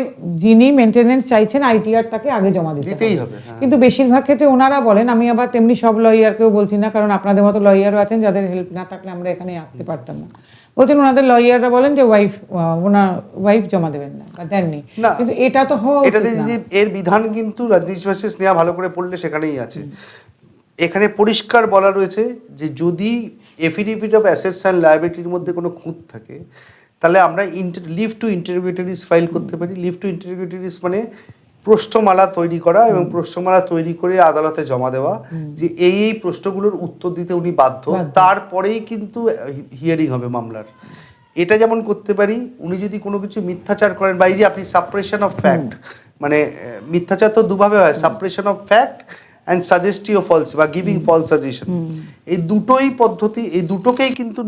যিনি মেনটেনেন্স চাইছেন আইটিআর তাকে আগে জমা দিতেই হবে। কিন্তু বেশিরভাগ ক্ষেত্রে ওনারা বলেন, আমি আবার তেমনি সব লয়ারকেও বলছি না, কারণ আপনাদের মতো লয়ারও আছেন যাদের হেল্প না থাকলে আমরা এখানে আসতে পারতাম না, বলছেন ওনাদের লয়াররা বলেন যে ওনার ওয়াইফ জমা দেবেন না বা দেননি। কিন্তু এটা তো এর বিধান কিন্তু রাজনীশ ভার্সেস স্নেহা ভালো করে পড়লে সেখানেই আছে। এখানে পরিষ্কার বলা রয়েছে যে যদি এফিডেভিট অফ অ্যাসেটস অ্যান্ড লায়াবিলিটির মধ্যে কোনো খুঁত থাকে তাহলে আমরা লিভ টু ইন্টারোগেটরিজ ফাইল করতে পারি। লিভ টু ইন্টারোগেটরিজ মানে প্রশ্নমালা তৈরি করা এবং প্রশ্নমালা তৈরি করে আদালতে জমা দেওয়া যে এই প্রশ্নগুলোর উত্তর দিতে উনি বাধ্য, তারপরেই কিন্তু হিয়ারিং হবে মামলার। এটা যেমন করতে পারি, উনি যদি কোনো কিছু মিথ্যাচার করেন বা এই যে আপনি সাপ্রেশন অফ ফ্যাক্ট, মানে মিথ্যাচার তো দুভাবে হয়, suppression of fact and suggestive false বা গিভিং ফলস সাজেশন, এই দুটোই পদ্ধতি, এই দুটোকেই কিন্তু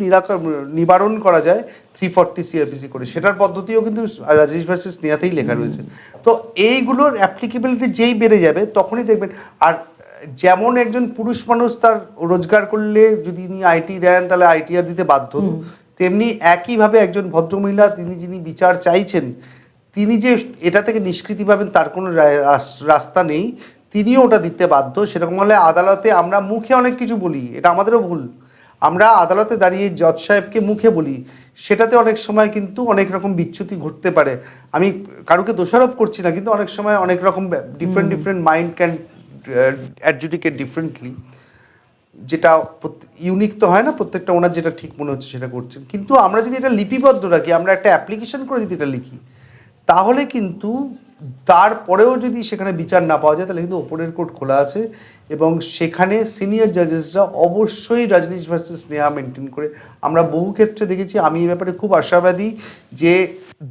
নিবারণ করা যায় 340 সিআরপিসি করে। সেটার পদ্ধতিও কিন্তু রাজেশ ভার্সেস স্নেহাতেই লেখা রয়েছে। তো এইগুলোর অ্যাপ্লিকেবিলিটি যেই বেড়ে যাবে তখনই দেখবেন। আর যেমন একজন পুরুষ মানুষ তার রোজগার করলে যদি উনি আইটি দেন তাহলে আইটিআর দিতে বাধ্য, তেমনি একইভাবে একজন ভদ্রমহিলা যিনি বিচার চাইছেন তিনি যে এটা থেকে নিষ্কৃতি পাবেন তার কোনো রাস্তা নেই, তিনিও ওটা দিতে বাধ্য। সেরকম হলে আদালতে আমরা মুখে অনেক কিছু বলি, এটা আমাদেরও ভুল, আমরা আদালতে দাঁড়িয়ে জজ সাহেবকে মুখে বলি, সেটাতে অনেক সময় কিন্তু অনেক রকম বিচ্যুতি ঘটতে পারে। আমি কারুকে দোষারোপ করছি না, কিন্তু অনেক সময় অনেক রকম different mind can adjudicate differently, যেটা ইউনিক তো হয় না, প্রত্যেকটা ওনার যেটা ঠিক মনে হচ্ছে সেটা করছেন। কিন্তু আমরা যদি এটা লিপিবদ্ধ রাখি, আমরা একটা অ্যাপ্লিকেশন করে যদি এটা লিখি, তাহলে কিন্তু তারপরেও যদি সেখানে বিচার না পাওয়া যায় তাহলে কিন্তু ওপরের কোর্ট খোলা আছে এবং সেখানে সিনিয়র জাজেসরা অবশ্যই রাজনীশ ভার্সেস স্নেহা মেনটেন করে। আমরা বহু ক্ষেত্রে দেখেছি, আমি এই ব্যাপারে খুব আশাবাদী যে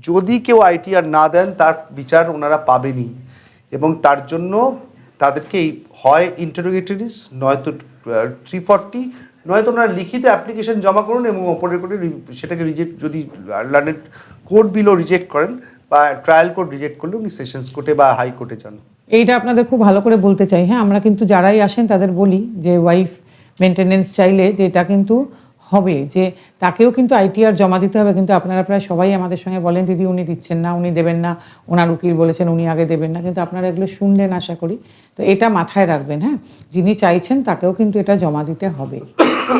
যদি কেউ আইটিআর না দেন তার বিচার ওনারা পাবেনই, এবং তার জন্য তাদেরকে হয় ইন্টারোগেটরিজ, নয়তো 340, নয়তো ওনারা লিখিত অ্যাপ্লিকেশন জমা করুন এবং ওপরের কোর্টে সেটাকে রিজেক্ট, যদি লার্নেড কোর্ট বিলও রিজেক্ট করেন বা ট্রায়াল কোর্ট রিজেক্ট করলে উনি সেশনস কোর্টে বা হাইকোর্টে যান। এইটা আপনাদের খুব ভালো করে বলতে চাই। হ্যাঁ, আমরা কিন্তু যারাই আসেন তাদের বলি যে ওয়াইফ মেনটেনেন্স চাইলে যে এটা কিন্তু হবে, যে তাকেও কিন্তু আইটিআর জমা দিতে হবে। কিন্তু আপনারা প্রায় সবাই আমাদের সঙ্গে বলেন দিদি উনি দিচ্ছেন না, উনি দেবেন না, ওনার উকিল বলেছেন উনি আগে দেবেন না, কিন্তু আপনারা এগুলো শুনলেন আশা করি। তো এটা মাথায় রাখবেন, হ্যাঁ, যিনি চাইছেন তাকেও কিন্তু এটা জমা দিতে হবে।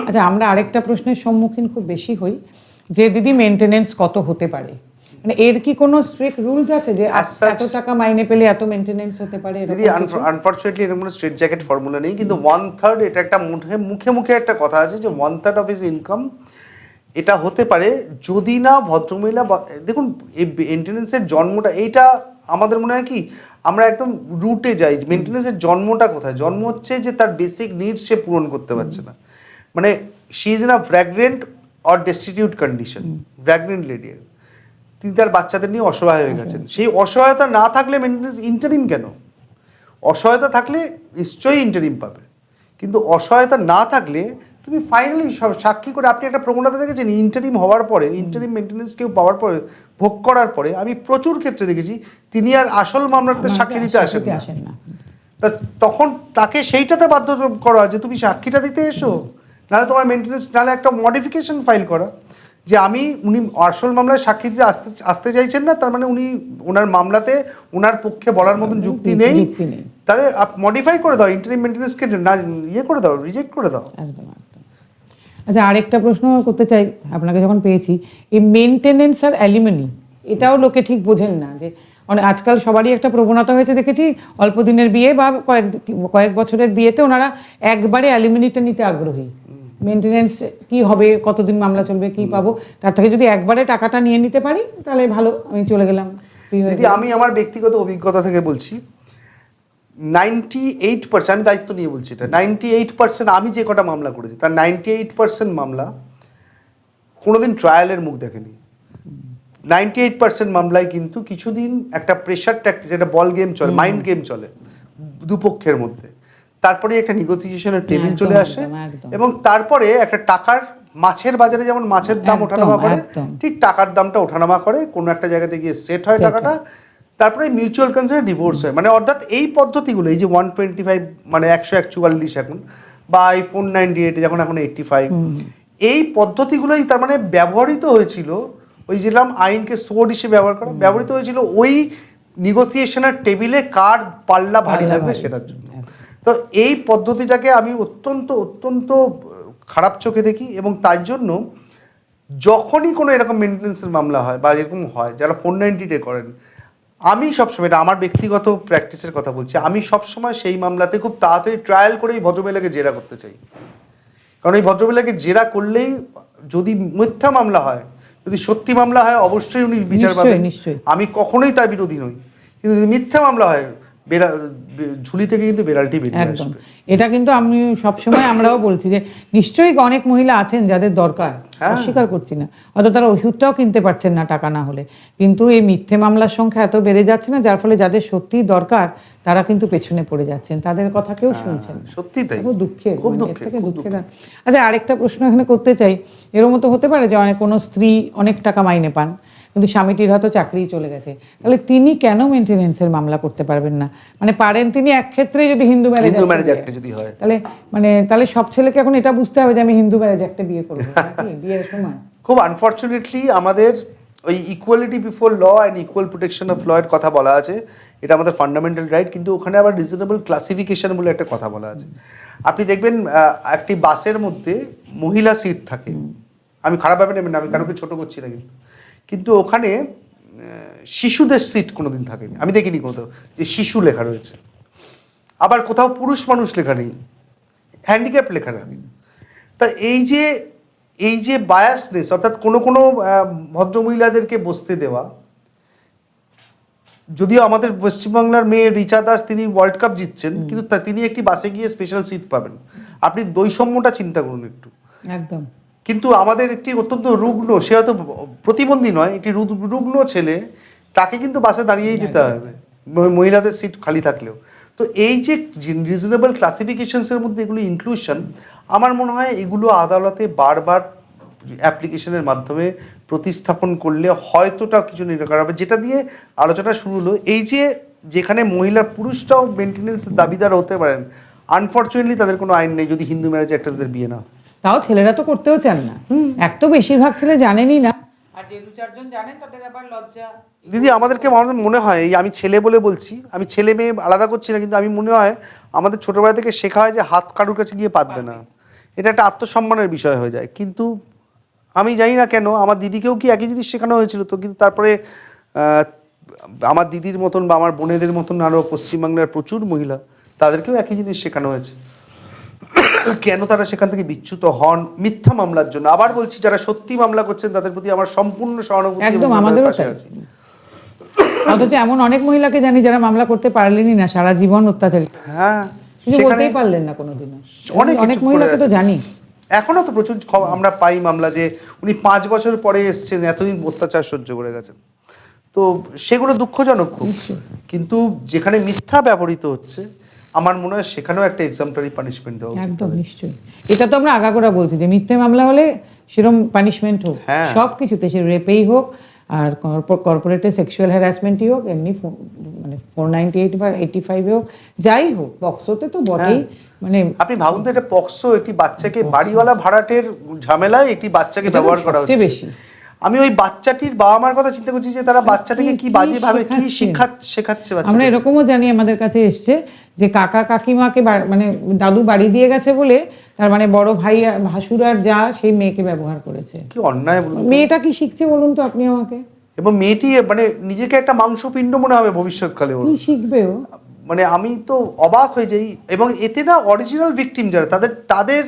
আচ্ছা, আমরা আরেকটা প্রশ্নের সম্মুখীন খুব বেশি হই যে দিদি মেনটেনেন্স কত হতে পারে, মানে এর কি কোনো স্ট্রিক্ট রুলস আছে যে এত টাকা মাইনে পেলে এত মেনটেনেন্স হতে পারে? দিদি আনফরচুনেটলি এরকম কোনো স্ট্রেট জ্যাকেট ফর্মুলা নেই, কিন্তু 1/3, এটা একটা মুখে একটা কথা আছে যে 1/3 অফ হিজ ইনকাম এটা হতে পারে যদি না ভদ্রমহিলা। দেখুন, এই মেনটেনেন্সের জন্মটা, এইটা আমাদের মনে হয় কি আমরা একদম রুটে যাই। মেনটেনেন্সের জন্মটা কোথায়? জন্ম হচ্ছে যে তার বেসিক নিডস সে পূরণ করতে পারছে না, মানে she is in a vagrant or destitute condition. Vagrant lady, তিনি তার বাচ্চাদের নিয়ে অসহায় হয়ে গেছেন। সেই অসহায়তা না থাকলে মেনটেনেন্স ইন্টারিম কেন? অসহায়তা থাকলে নিশ্চয়ই ইন্টারিম পাবে, কিন্তু অসহায়তা না থাকলে তুমি ফাইনালি সাক্ষী করে, আপনি একটা প্রবণতা দেখেছেন ইন্টারিম হওয়ার পরে, ইন্টারিম মেনটেনেন্স কেউ পাওয়ার পরে, ভোগ করার পরে, আমি প্রচুর ক্ষেত্রে দেখেছি তিনি আর আসল মামলাটাতে সাক্ষী দিতে আসেন না। তা তখন তাকে সেইটাতে বাধ্য করা যে তুমি সাক্ষীটা দিতে এসো, নাহলে তোমার মেনটেনেন্স, নাহলে একটা মডিফিকেশন ফাইল করা যে উনি আসল মামলায় সাক্ষী দিতে আসতে চাইছেন না, তার মানে উনি ওনার মামলাতে ওনার পক্ষে বলার মতন যুক্তি নেই, তাহলে মডিফাই করে দাও, ইন্টারিম মেনটেনেন্সকে না করে দাও, রিজেক্ট করে দাও। আচ্ছা, আরেকটা প্রশ্ন করতে চাই আপনাকে যখন পেয়েছি, এই মেনটেনেন্স আর অ্যালিমনি, এটাও লোকে ঠিক বোঝেন না। যে আজকাল সবারই একটা প্রবণতা হয়েছে দেখেছি, অল্প দিনের বিয়ে বা কয়েক বছরের বিয়েতে ওনারা একবারে অ্যালিমনিটা নিতে আগ্রহী। মেনটেনেন্স কি হবে, কতদিন মামলা চলবে, কি পাবো, তার থেকে যদি একবারে টাকাটা নিয়ে নিতে পারি তাহলে ভালো, আমি চলে গেলাম। দিদি, আমি আমার ব্যক্তিগত অভিজ্ঞতা থেকে বলছি, 98%, আমি দায়িত্ব নিয়ে বলছি এটা, 98% আমি যে কটা মামলা করেছি তার 98% মামলা কোনোদিন ট্রায়ালের মুখ দেখেনি। 98% মামলায় কিন্তু কিছুদিন একটা প্রেশার ট্যাকটিস, একটা বল গেম চলে, মাইন্ড গেম চলে দুপক্ষের মধ্যে। তারপরে একটা নেগোসিয়েশনের টেবিল একদম, চলে আসে, একদম, একদম। এবং তারপরে একটা টাকার, মাছের বাজারে যেমন মাছের দাম একদম, ওঠানামা করে, একদম। ঠিক টাকার দামটা ওঠানামা করে, কোনো একটা জায়গাতে গিয়ে সেট হয় Set টাকাটা, তারপরে মিউচুয়াল কনসেন্টে ডিভোর্স হয়। মানে অর্থাৎ এই পদ্ধতিগুলো, এই যে 125 মানে 141 এখন, বা এই 498 যখন এখন 85, এই পদ্ধতিগুলোই তার মানে ব্যবহৃত হয়েছিল, ওই যেরকম আইনকে সোর্ড হিসেবে ব্যবহৃত হয়েছিল ওই নেগোসিয়েশনের টেবিলে কার পাল্লা ভারী থাকবে সেটার জন্য। তো এই পদ্ধতিটাকে আমি অত্যন্ত অত্যন্ত খারাপ চোখে দেখি, এবং তার জন্য যখনই কোনো এরকম মেনটেন্যান্সের মামলা হয় বা এরকম হয়, যারা 490 করেন, আমি সবসময়, এটা আমার ব্যক্তিগত প্র্যাকটিসের কথা বলছি, আমি সবসময় সেই মামলাতে খুব তাড়াতাড়ি ট্রায়াল করে এই ভদ্রমহিলাকে জেরা করতে চাই। কারণ এই ভদ্রমহিলাকে জেরা করলেই, যদি মিথ্যা মামলা হয়, যদি সত্যি মামলা হয়, অবশ্যই উনি বিচার পাবেন, আমি কখনোই তার বিরোধী নই, কিন্তু যদি মিথ্যা মামলা হয়, ঝুলি থেকে কিন্তু বেড়ালটি বেরিয়ে আসবে। এটা কিন্তু আমি সবসময় আমরাও বলছি যে নিশ্চয়ই অনেক মহিলা আছেন যাদের দরকার, অস্বীকার করছি না, হয়তো তারা ওষুধটাও কিনতে পারছেন না টাকা না হলে, কিন্তু এই মিথ্যে মামলার সংখ্যা এত বেড়ে যাচ্ছে না, যার ফলে যাদের সত্যিই দরকার তারা কিন্তু পেছনে পড়ে যাচ্ছেন, তাদের কথা কেউ শুনছেন না। সত্যি তাই, খুব দুঃখের, খুব এর দুঃখের, থেকে খুব দুঃখের। আচ্ছা, আরেকটা প্রশ্ন এখানে করতে চাই, এর মতো হতে পারে যে অনেক কোনো স্ত্রী অনেক টাকা মাইনে পান, কিন্তু স্বামীটির হয়তো চাকরিই চলে গেছে, তাহলে তিনি কেন মেনটেনেন্সের মামলা করতে পারবেন না? মানে পারেন তিনি এক ক্ষেত্রে, যদি হিন্দু ম্যারেজ অ্যাক্টে যদি হয়, তাহলে সব ছেলেকে এখন এটা বুঝতে হবে যে আমি হিন্দু ম্যারেজ একটা বিয়ে করবো নাকি বিয়ের সময়? খুব আনফর্চুনেটলি আমাদের ওই equality before law and equal protection of law এর কথা বলা আছে, এটা আমাদের ফান্ডামেন্টাল রাইট, কিন্তু ওখানে আবার রিজনেবল ক্লাসিফিকেশন বলে একটা কথা বলা আছে। আপনি দেখবেন একটি বাসের মধ্যে মহিলা সিট থাকে, আমি খারাপভাবে নেবেন না, আমি কারোকে ছোট করছি না, কিন্তু ওখানে শিশুদের সিট কোনোদিন থাকেনি, আমি দেখিনি কোথাও যে শিশু লেখা রয়েছে। আবার কোথাও পুরুষ মানুষ লেখা নেই, হ্যান্ডিক্যাপ লেখা নেই। তা এই যে বায়াসনেস, অর্থাৎ কোনো ভদ্রমহিলাদেরকে বসতে দেওয়া, যদিও আমাদের পশ্চিমবাংলার মেয়ে রিচা দাস, তিনি ওয়ার্ল্ড কাপ জিতছেন, কিন্তু তিনি একটি বাসে গিয়ে স্পেশাল সিট পাবেন। আপনি বৈষম্যটা চিন্তা করুন একটু। একদম। কিন্তু আমাদের একটি অত্যন্ত রুগ্ন, সে হয়তো প্রতিবন্ধী নয়, একটি রুগ্ন ছেলে, তাকে কিন্তু বাসে দাঁড়িয়েই যেতে হবে মহিলাদের সিট খালি থাকলেও। তো এই যে রিজনেবল ক্লাসিফিকেশনসের মধ্যে এগুলো ইনক্লুশন, আমার মনে হয় এগুলো আদালতে বারবার অ্যাপ্লিকেশনের মাধ্যমে প্রতিস্থাপন করলে হয়তোটা কিছু নিরাকরণ হবে। যেটা দিয়ে আলোচনা শুরু হলো, এই যে যেখানে পুরুষরাও মেনটেনেন্সের দাবিদার হতে পারেন, আনফর্চুনেটলি তাদের কোনো আইন নেই যদি হিন্দু ম্যারেজে একটা তাদের বিয়ে না। তাও ছেলেরা তো করতেও চান না, এক তো বেশিরভাগ ছেলে জানেনই না, আর যে দু চারজন জানেন তাদের আবার লজ্জা। দিদি, আমাদেরকে মনে হয়, এই আমি ছেলে বলে বলছি, আমি ছেলে মেয়ে আলাদা করছি না, কিন্তু আমি মনে হয় আমাদের ছোটবেলা থেকে শেখা হয় যে হাত কারুর কাছে গিয়ে পাতবে না, এটা একটা আত্মসম্মানের বিষয় হয়ে যায়। কিন্তু আমি জানি না কেন, আমার দিদিকেও কি একই জিনিস শেখানো হয়েছিল তো, কিন্তু তারপরে আমার দিদির মতন বা আমার বোনেদের মতন আরও পশ্চিমবাংলার প্রচুর মহিলা, তাদেরকেও একই জিনিস শেখানো হয়েছে। কেন তারা সেখান থেকে বিচ্যুত হন? মিথ্যা মামলার জন্য। আবার বলছি, যারা সত্যি মামলা করছেন তাদের প্রতি আমার সম্পূর্ণ সহানুভূতি, একদম, আমাদেরও তাই। অথচ এমন অনেক মহিলাকে জানি যারা মামলা করতে পারলেনই না, সারা জীবন অত্যাচারিত, হ্যাঁ, বলতেই পারলেন না কোনোদিনও, অনেক কিছু মহিলাকে তো জানি। এখনো তো প্রচুর আমরা পাই মামলা যে উনি 5 বছর পরে এসছেন, এতদিন অত্যাচার সহ্য করে গেছেন। তো সেগুলো দুঃখজনক খুব, কিন্তু যেখানে মিথ্যা ব্যবহৃত হচ্ছে, আমার মনে হয় সেখানেও একটা এক্সাম্পলারি পানিশমেন্ট দেওয়া উচিত। একদম, নিশ্চয়ই। এটা তো আমরা আগাগোড়া বলছি যে মিথ্যে মামলা হলে সেরকম পানিশমেন্ট হোক, সব কিছুতে, সে রেপেই হোক, আর কর্পোরেটে সেক্সুয়াল হ্যারাসমেন্টই হোক, এমনি মানে 498 বা 85 হোক, যাই হোক, পক্সোতে তো বটেই। মানে আপনি ভাবুন তো, একটা পক্সো, একটি বাচ্চাকে, বাড়িওয়ালা ভাড়াটের ঝামেলায় একটি বাচ্চাকে ব্যবহার করা হচ্ছে। বেশি আমি ওই বাচ্চাটির বাবা মার কথা চিন্তা করছি যে তারা বাচ্চাটাকে কি বাজে ভাবে কি শেখাচ্ছে। আমরা এরকমও জানি, আমাদের কাছে এসছে যে কাকা কাকিমাকে মানে দাদু বাড়ি দিয়ে গেছে বলে, তার মানে বড় ভাই ভাসুর আর যা, সেই মেয়েকে ব্যবহার করেছে। কি অন্যায় বলুন। মেয়েটা কি শিখছে বলুন তো আপনি আমাকে? এবং মেয়েটি মানে নিজেকে একটা মাংসপিণ্ড মনে হবে ভবিষ্যৎকালে, কি শিখবে ও? মানে আমি তো অবাক হয়ে যাই। এবং এতে না অরিজিনাল ভিকটিম যারা, তাদের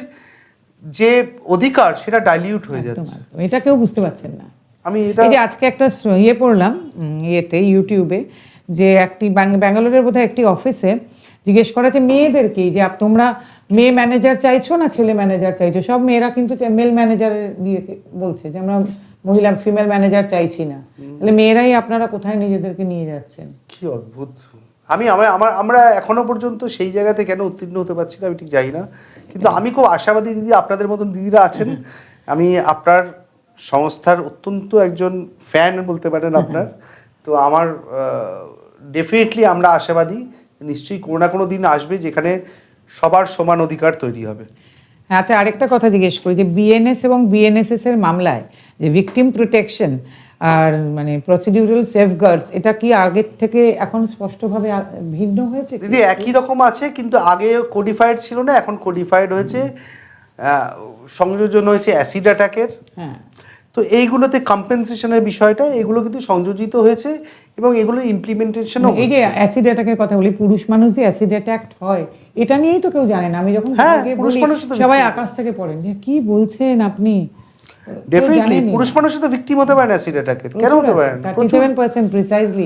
যে অধিকার, সেটা ডাইলিউট হয়ে যাচ্ছে। এটা কেউ বুঝতে পারছেন না। আমি এটা, এই যে আজকে একটা পড়লাম ইউটিউবে, যে একটি ব্যাঙ্গালোরের বোধহয় একটি অফিসে জিজ্ঞেস করা যে মেয়েদেরকে, যে তোমরা মেয়ে ম্যানেজার চাইছো না ছেলে ম্যানেজার চাইছো, সব মেয়েরা কিন্তু মেল ম্যানেজারের দিয়ে বলছে যে আমরা মহিলা ফিমেল ম্যানেজার চাইছি না, তাহলে মেয়েরাই আপনারা কোথায় নিজেদেরকে নিয়ে যাচ্ছেন? কি অদ্ভুত। আমরা এখনো পর্যন্ত সেই জায়গাতে কেন উত্তীর্ণ হতে পারছি না আমি ঠিক জানি না, কিন্তু আমি খুব আশাবাদী দিদি, আপনাদের মতন দিদিরা আছেন, আমি আপনার সংস্থার অত্যন্ত একজন ফ্যান বলতে পারেন আপনার, তো আমার ডেফিনেটলি আমরা আশাবাদী নিশ্চয়ই কোনো না কোনো দিন আসবে যেখানে সবার সমান অধিকার তৈরি হবে। আচ্ছা, আরেকটা কথা জিজ্ঞেস করি, যে বিএনএস এবং বিএনএসএস এর মামলায় যে ভিকটিম প্রোটেকশন আর মানে প্রসিডিউরাল সেফগার্ডস, এটা কি আগের থেকে এখন স্পষ্টভাবে ভিন্ন হয়েছে? দিদি একই রকম আছে, কিন্তু আগে কোডিফাইড ছিল না, এখন কোডিফাইড হয়েছে, সংযোজন হয়েছে অ্যাসিড অ্যাটাকের। হ্যাঁ, তো এইগুলোতে কম্পেনসেশনের বিষয়টা এগুলো কিন্তু সংযোজিত হয়েছে এবং এগুলোর ইমপ্লিমেন্টেশনও এই যে অ্যাসিড অ্যাটাকের কথা বলি, পুরুষ মানুষ যে অ্যাসিড অ্যাটাক হয় এটা নিয়েই তো কেউ জানে না। আমি যখন পুরুষ মানুষ তো সবাই আকাশ থেকে পড়েন, কি বলছেন আপনি? ডেফিনেটলি পুরুষ মানুষ তো ভিকটিম হতে পারে না অ্যাসিড অ্যাটাকের, কেন হতে পারে না? 37% প্রিসাইজলি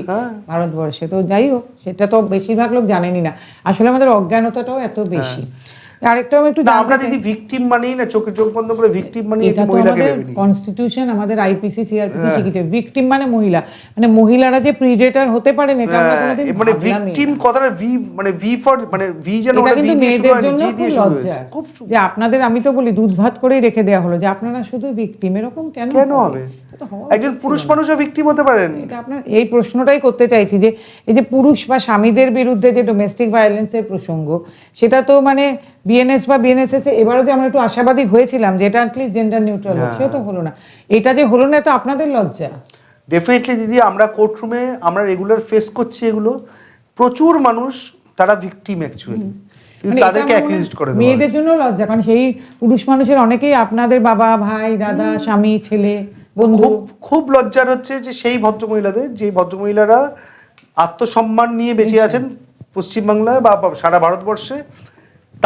ভারতবর্ষে। তো যাই হোক, সেটা তো বেশিরভাগ লোক জানেনই না, আসলে আমাদের অজ্ঞানতাটাও এত বেশি। আরেকটাও আমি একটু আমরা যদি ভিকটিম মানেই না, চোখ বন্ধ করে ভিকটিম মানি, এটা মহিলাকে ভেবে কনস্টিটিউশন আমাদের আইপিসি সিআরপিসি শিখিয়েছে ভিকটিম মানে মহিলা, মানে মহিলারা যে প্রিডেটর হতে পারেন এটা আমরা কোনোদিন মানে ভিকটিম কথাটা ভি মানে ভি ফর মানে ভি যেন এটা কিন্তু মেয়েদের জন্য জি দিয়ে শুরু হয়েছে। খুব যে আপনাদের, আমি তো বলি দুধ ভাত করেই রেখে দেওয়া হলো যে আপনারা শুধু ভিকটিম, এরকম কেন হবে? একজন পুরুষ মানুষও ভিকটিম হতে পারেন। এটা আপনার এই প্রশ্নটাই করতে চাইছি যে এই যে পুরুষ বা স্বামীদের বিরুদ্ধে যে ডোমেস্টিক ভায়োলেন্সের প্রসঙ্গ, সেটা তো মানে বিএনএস বা বিএনএসএস এবারও যে আমরা একটু আশাবাদী হয়েছিলাম যে এটা অ্যাটলিস্ট জেন্ডার নিউট্রাল হোক, সেটা তো হলো না। এটা যে হলো না, তো আপনাদের লজ্জা। ডেফিনেটলি দিদি, আমরা কোর্টরুমে আমরা রেগুলার ফেস করছি এগুলো, প্রচুর মানুষ তারা ভিকটিম অ্যাকচুয়ালি, কিন্তু তাদেরকে অ্যাকিউজড করে দেওয়া হয়। মেয়েদের জন্য লজ্জা, কারণ সেই পুরুষ মানুষের অনেকেই আপনাদের বাবা, ভাই, দাদা, স্বামী, ছেলে, বন্ধু। খুব লজ্জার হচ্ছে যে সেই ভদ্রমহিলাদের, যে ভদ্রমহিলারা আত্মসম্মান নিয়ে বেঁচে আছেন পশ্চিমবাংলায় বা সারা ভারতবর্ষে,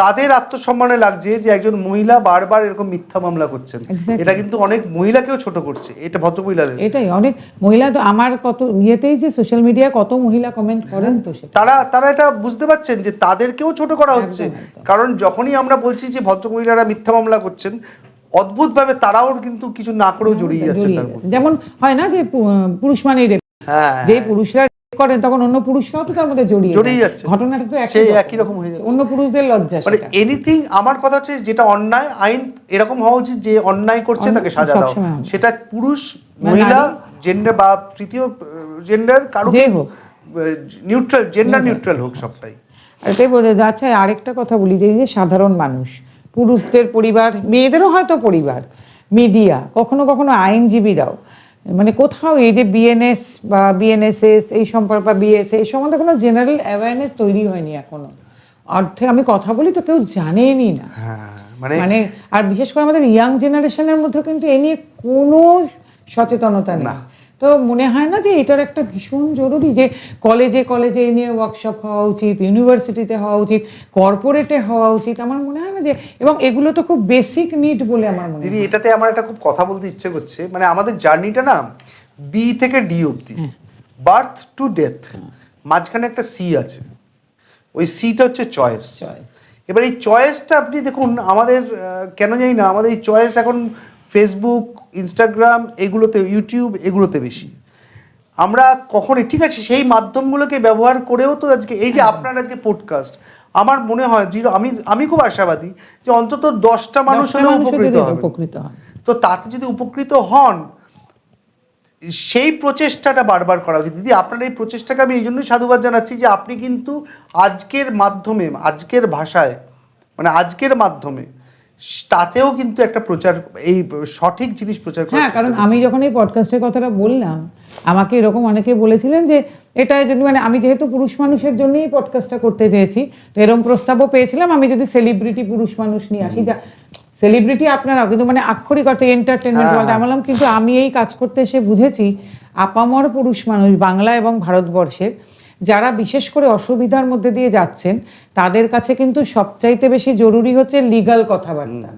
তাদের আত্মসম্মানে লাগছে যে একজন মহিলা বারবার এরকম মিথ্যা মামলা করছেন। এটা কিন্তু অনেক মহিলাকেও ছোট করছে, এটা ভদ্রমহিলাদের। এটাই অনেক মহিলা তো আমার কত ইয়েতেই যে সোশ্যাল মিডিয়ায় কত মহিলা কমেন্ট করেন, তো সেটা তারা এটা বুঝতে পারছেন যে তাদেরকেও ছোট করা হচ্ছে। কারণ যখনই আমরা বলছি যে ভদ্রমহিলারা মিথ্যা মামলা করছেন, অদ্ভুতভাবে তারাও কিন্তু কিছু না করেও জড়িয়ে যাচ্ছেন তার মধ্যে। যেমন হয় না যে পুরুষ মানেই রেপ, যে পুরুষরা করেন তখন অন্য পুরুষরাও তো তার মধ্যে জড়িয়ে যাচ্ছে। ঘটনাটা তো একই রকম হয়ে যাচ্ছে, অন্য পুরুষদের লজ্জা। মানে এনিথিং, আমার কথা হচ্ছে যেটা অন্যায়, আইন এরকম হওয়া উচিত যে অন্যায় করছে তাকে সাজা দাও, সেটা পুরুষ, মহিলা, জেন্ডার বা তৃতীয় জেন্ডার, কারো নিউট্রাল, জেন্ডার নিউট্রাল হোক, সবটাই। এটাই বোঝা যাচ্ছে। আরেকটা কথা বলি, যে সাধারণ মানুষ, পুরুষদের পরিবার, মেয়েদেরও হয়তো পরিবার, মিডিয়া, কখনো কখনো আইনজীবীরাও, মানে কোথাও এই যে বিএনএস বা বিএনএসএস এই সম্পর্কে বা বিএস এই সম্বন্ধে কোনো জেনারেল অ্যাওয়ারনেস তৈরি হয়নি এখনো। অর্থে আমি কথা বলি তো কেউ জানেনই না, মানে আর বিশেষ করে আমাদের ইয়াং জেনারেশনের মধ্যে কিন্তু এ নিয়ে কোনো সচেতনতা নেই। তো মনে হয় না যে এটার একটা ভীষণ জরুরি যে কলেজে কলেজে এ নিয়ে ওয়ার্কশপ হওয়া উচিত, ইউনিভার্সিটিতে হওয়া উচিত, কর্পোরেটে হওয়া উচিত? আমার মনে হয় না যে, এবং এগুলো তো খুব বেসিক নিড বলে আমার মনে হয়। দিদি এটাতে আমার একটা খুব কথা বলতে ইচ্ছে করছে, মানে আমাদের জার্নিটা না বি থেকে ডি অবধি, বার্থ টু ডেথ, মাঝখানে একটা সি আছে, ওই সিটা হচ্ছে চয়েস। এবার এই চয়েসটা আপনি দেখুন, আমাদের কেন জানি না আমাদের এই চয়েস এখন ফেসবুক, ইনস্টাগ্রাম এগুলোতে, ইউটিউব এগুলোতে বেশি। আমরা কখনই, ঠিক আছে সেই মাধ্যমগুলোকে ব্যবহার করেও তো আজকে এই যে আপনার আজকে পডকাস্ট, আমার মনে হয় আমি খুব আশাবাদী যে অন্তত 10টা মানুষ হলেও উপকৃত হবে। তো তাতে যদি উপকৃত হন, সেই প্রচেষ্টাটা বারবার করা উচিত। দিদি আপনার এই প্রচেষ্টাকে আমি এই জন্যই সাধুবাদ জানাচ্ছি যে আপনি কিন্তু আজকের মাধ্যমে, আজকের ভাষায়, মানে আজকের মাধ্যমে তাতেও কিন্তু একটা প্রচার, এই সঠিক জিনিস প্রচার করা। হ্যাঁ, কারণ আমি যখন এই পডকাস্টের কথাটা বললাম, আমাকে এরকম অনেকে বলেছিলেন যে এটা যদি, মানে আমি যেহেতু পুরুষ মানুষের জন্যই পডকাস্টটা করতে চেয়েছি, তো এরকম প্রস্তাবও পেয়েছিলাম আমি যদি সেলিব্রিটি পুরুষ মানুষ নিয়ে আসি, যা সেলিব্রিটি আপনারাও কিন্তু মানে আক্ষরিক অর্থে এন্টারটেনমেন্ট বলতে আমলাম, কিন্তু আমি এই কাজ করতে এসে বুঝেছি আপামর পুরুষ মানুষ বাংলা এবং ভারতবর্ষের যারা বিশেষ করে অসুবিধার মধ্যে দিয়ে যাচ্ছেন, তাদের কাছে কিন্তু সবচাইতে বেশি জরুরি হচ্ছে লিগ্যাল কথাবার্তা।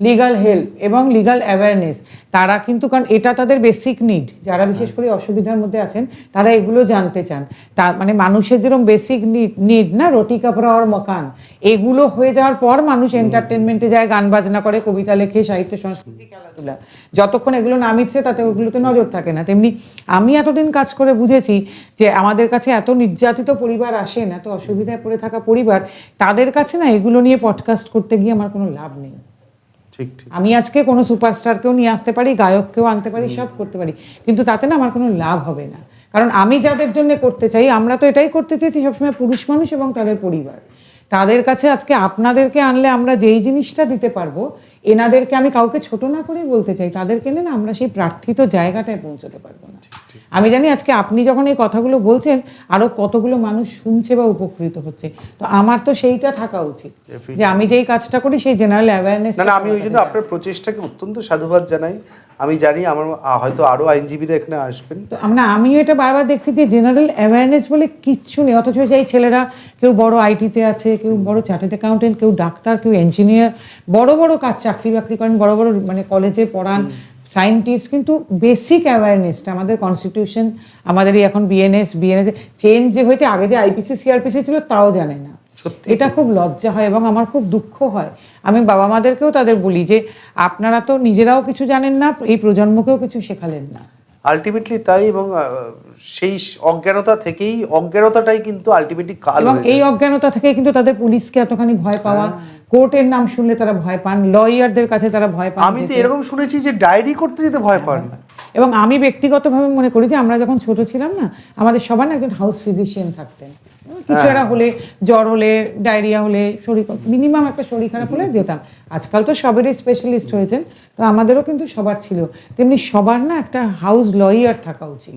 লিগাল হেল্প এবং লিগাল অ্যাওয়ারনেস, তারা কিন্তু, কারণ এটা তাদের বেসিক নিড, যারা বিশেষ করে অসুবিধার মধ্যে আছেন তারা এগুলো জানতে চান। তা মানে মানুষের যেরকম বেসিক নিড না, রুটি কাপড়া আর মকান, এগুলো হয়ে যাওয়ার পর মানুষ এন্টারটেনমেন্টে যায়, গান বাজনা করে, কবিতা লেখে, সাহিত্য সংস্কৃতি, খেলাধুলা, যতক্ষণ এগুলো না মিটছে তাতে ওগুলোতে নজর থাকে না। তেমনি আমি এতদিন কাজ করে বুঝেছি যে আমাদের কাছে এত নির্যাতিত পরিবার আসেন, এত অসুবিধায় পড়ে থাকা পরিবার, তাদের কাছে না এগুলো নিয়ে পডকাস্ট করতে গিয়ে আমার কোনো লাভ নেই। ঠিক ঠিক। আমি আজকে কোনো সুপারস্টারকেও নিয়ে আসতে পারি, গায়ককেও আনতে পারি, সব করতে পারি, কিন্তু তাতে না আমার কোনো লাভ হবে না। কারণ আমি যাদের জন্য করতে চাই, আমরা তো এটাই করতে চেয়েছি সবসময়, পুরুষ মানুষ এবং তাদের পরিবার, তাদের কাছে আজকে আপনাদেরকে আনলে আমরা যেই জিনিসটা দিতে পারবো, এনাদেরকে আমি কাউকে ছোট না করেই বলতে চাই, তাদেরকে না আমরা সেই প্রার্থিত জায়গাটায় পৌঁছতে পারবো না। আমি জানি আজকে আপনি যখন এই কথাগুলো বলছেন আরো কতগুলো মানুষ শুনছে বা উপকৃত হচ্ছে, তো আমার তো সেইটা থাকা উচিত যে আমি যেই কাজটা করি সেই জেনারেল অ্যাওয়ারনেস। না, আমি ওই জন্য আপনার প্রচেষ্টাকে অত্যন্ত সাধুবাদ জানাই। আমি জানি আমার হয়তো আরো আইনজীবীরা এখানে আসবেন, তো আমিও এটা বারবার দেখছি যে জেনারেল অ্যাওয়ারনেস বলে কিচ্ছু নেই, অথচ সেই ছেলেরা কেউ বড় আইটিতে আছে, কেউ বড় চার্টার্ড অ্যাকাউন্টেন্ট, কেউ ডাক্তার, কেউ ইঞ্জিনিয়ার, বড় বড় কাজ, চাকরি বাকরি করেন, বড় বড় মানে কলেজে পড়ান, সায়েন্টিস্ট, কিন্তু বেসিক অ্যাওয়ারনেসটা আমাদের কনস্টিটিউশন, আমাদের এই এখন বিএনএস চেঞ্জ যে হয়েছে, আগে যে আইপিসি সিআরপিসি ছিল তাও জানে না। এটা খুব লজ্জা হয় এবং আমার খুব দুঃখ হয়। আমি বাবা মাদেরকেও তাদের বলি যে আপনারা তো নিজেরাও কিছু জানেন না, এই প্রজন্মকেও কিছু শেখালেন না। আলটিমেটলি তাই। এবং সেই অজ্ঞানতাটাই কিন্তু আলটিমেটলি কাল এবং এই অজ্ঞানতা থেকে কিন্তু তাদের পুলিশকে এতখানি ভয় পাওয়া, কোর্টের নাম শুনলে তারা ভয় পান, লয়ারদের কাছে তারা ভয় পান। আমি তো এরকম শুনেছি যে ডায়েরি করতে যেতে ভয় পান। এবং আমি ব্যক্তিগতভাবে মনে করি যে আমরা যখন ছোট ছিলাম না, আমাদের সবার না একজন হাউস ফিজিশিয়ান থাকতেন। কিছু একটা হলে, জ্বর হলে, ডায়রিয়া হলে, শরীর মিনিমাম একটা শরীর খারাপ হলে যেতাম। আজকাল তো সবেরই স্পেশালিস্ট হয়েছেন, তো আমাদেরও কিন্তু সবার ছিল। তেমনি সবার না একটা হাউস লয়ার থাকা উচিত।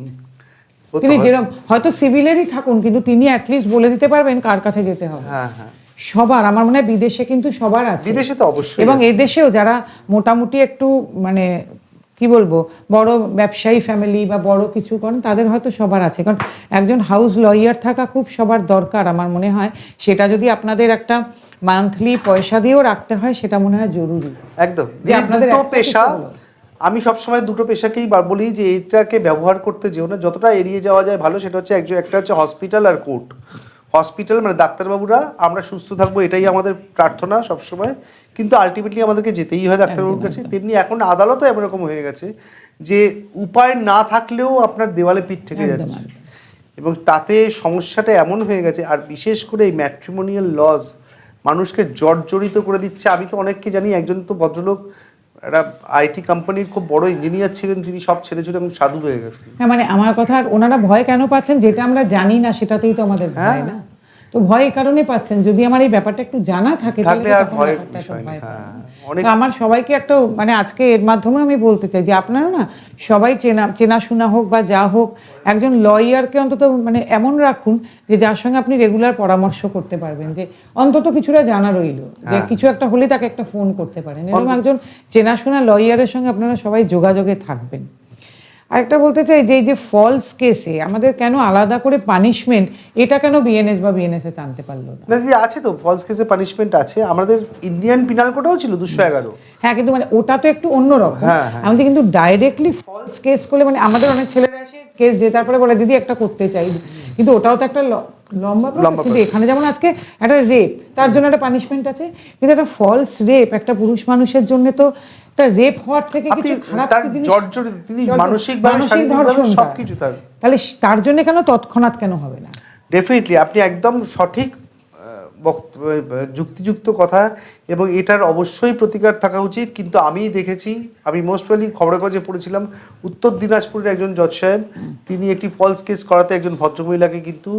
তিনি যেরকম হয়তো সিভিলেরই থাকুন, কিন্তু তিনি অ্যাটলিস্ট বলে দিতে পারবেন কার কাছে যেতে হবে। সবার, আমার মনে হয় বিদেশে কিন্তু সবার আছে, বিদেশে তো অবশ্যই, এবং এদেশেও যারা মোটামুটি একটু মানে কি বলবো বড় ব্যবসায়ী ফ্যামিলি বা বড় কিছু করেন, তাদের হয়তো সবার আছে। কারণ একজন হাউস লয়ার থাকা খুব সবার দরকার আমার মনে হয়। সেটা যদি আপনাদের একটা মান্থলি পয়সা দিয়েও রাখতে হয়, সেটা মনে হয় জরুরি। একদম। দুটো পেশা, আমি সবসময় দুটো পেশাকেই বলি যে এইটাকে ব্যবহার করতে যেও না, যতটা এড়িয়ে যাওয়া যায় ভালো। সেটা হচ্ছে একটা হচ্ছে হসপিটাল আর কোর্ট। হসপিটাল মানে ডাক্তারবাবুরা, আমরা সুস্থ থাকবো এটাই আমাদের প্রার্থনা সবসময়, কিন্তু আলটিমেটলি আমাদেরকে যেতেই হয় ডাক্তারবাবুর কাছে। তেমনি এখন আদালতও এরকম হয়ে গেছে যে উপায় না থাকলেও আপনার দেওয়ালে পিঠ থেকে যাচ্ছে, এবং তাতে সমস্যাটা এমন হয়ে গেছে। আর বিশেষ করে এই ম্যাট্রিমোনিয়াল লজ মানুষকে জর্জরিত করে দিচ্ছে। আমি তো অনেককে জানি, একজন তো ভদ্রলোক একটা আইটি কোম্পানির খুব বড় ইঞ্জিনিয়ার ছিলেন, তিনি সব ছেড়ে ছুটে এবং সাধু হয়ে গেছেন। হ্যাঁ, মানে আমার কথা, ওনারা ভয় কেন পাচ্ছেন? যেটা আমরা জানি না সেটাতেই তো আমাদের ভয় না, তো ভয় এই কারণে পাচ্ছেন। যদি আমার এই ব্যাপারটা একটু জানা থাকে তাহলে আর ভয় পায় না। আমার সবাইকে একটা মানে আজকে এর মাধ্যমে আমি বলতে চাই যে আপনারা না সবাই চেনাশোনা হোক বা যা হোক, একজন লয়ারকে অন্তত মানে এমন রাখুন যে যার সঙ্গে আপনি রেগুলার পরামর্শ করতে পারবেন, যে অন্তত কিছুটা জানা রইল, যে কিছু একটা হলে তাকে একটা ফোন করতে পারেন। এবং একজন চেনাশোনা লয়ারের সঙ্গে আপনারা সবাই যোগাযোগে থাকবেন। আরেকটা বলতে চাই যে এই যে ফলস কেসে আমাদের কেন আলাদা করে পানিশমেন্ট, এটা কেন বিএনএস বা বিএনএসএস আনতে পারলো না? আছে তো, ফলস কেসে পানিশমেন্ট আছে, আমাদের ইন্ডিয়ান পিনাল কোডেও ছিল 211। হ্যাঁ, কিন্তু মানে ওটা তো একটু অন্যরকম। আমাদের কিন্তু ডাইরেক্টলি ফলস কেস করলে মানে আমাদের অনেক ছেলেরা এসে কেস জেতার পরে বলে দিদি একটা করতে চাই, কিন্তু ওটাও তো একটা লম্বা। কিন্তু এখানে যেমন আজকে একটা রেপ, তার জন্য একটা পানিশমেন্ট আছে, কিন্তু একটা ফলস রেপ একটা পুরুষ মানুষের জন্য তো একটা রেপ হওয়ার থেকে কিছু খারাপ সবকিছু, তাহলে তার জন্য কেন তৎক্ষণাৎ কেন হবে না? ডেফিনেটলি আপনি একদম সঠিক যুক্তিযুক্ত কথা, এবং এটার অবশ্যই প্রতিকার থাকা উচিত। কিন্তু আমি দেখেছি, আমি মোস্ট প্রবাবলি খবরের কাগজে পড়েছিলাম, উত্তর দিনাজপুরের একজন জজ সাহেব, তিনি একটি ফলস কেস করাতে একজন ভদ্রমহিলাকে কিন্তু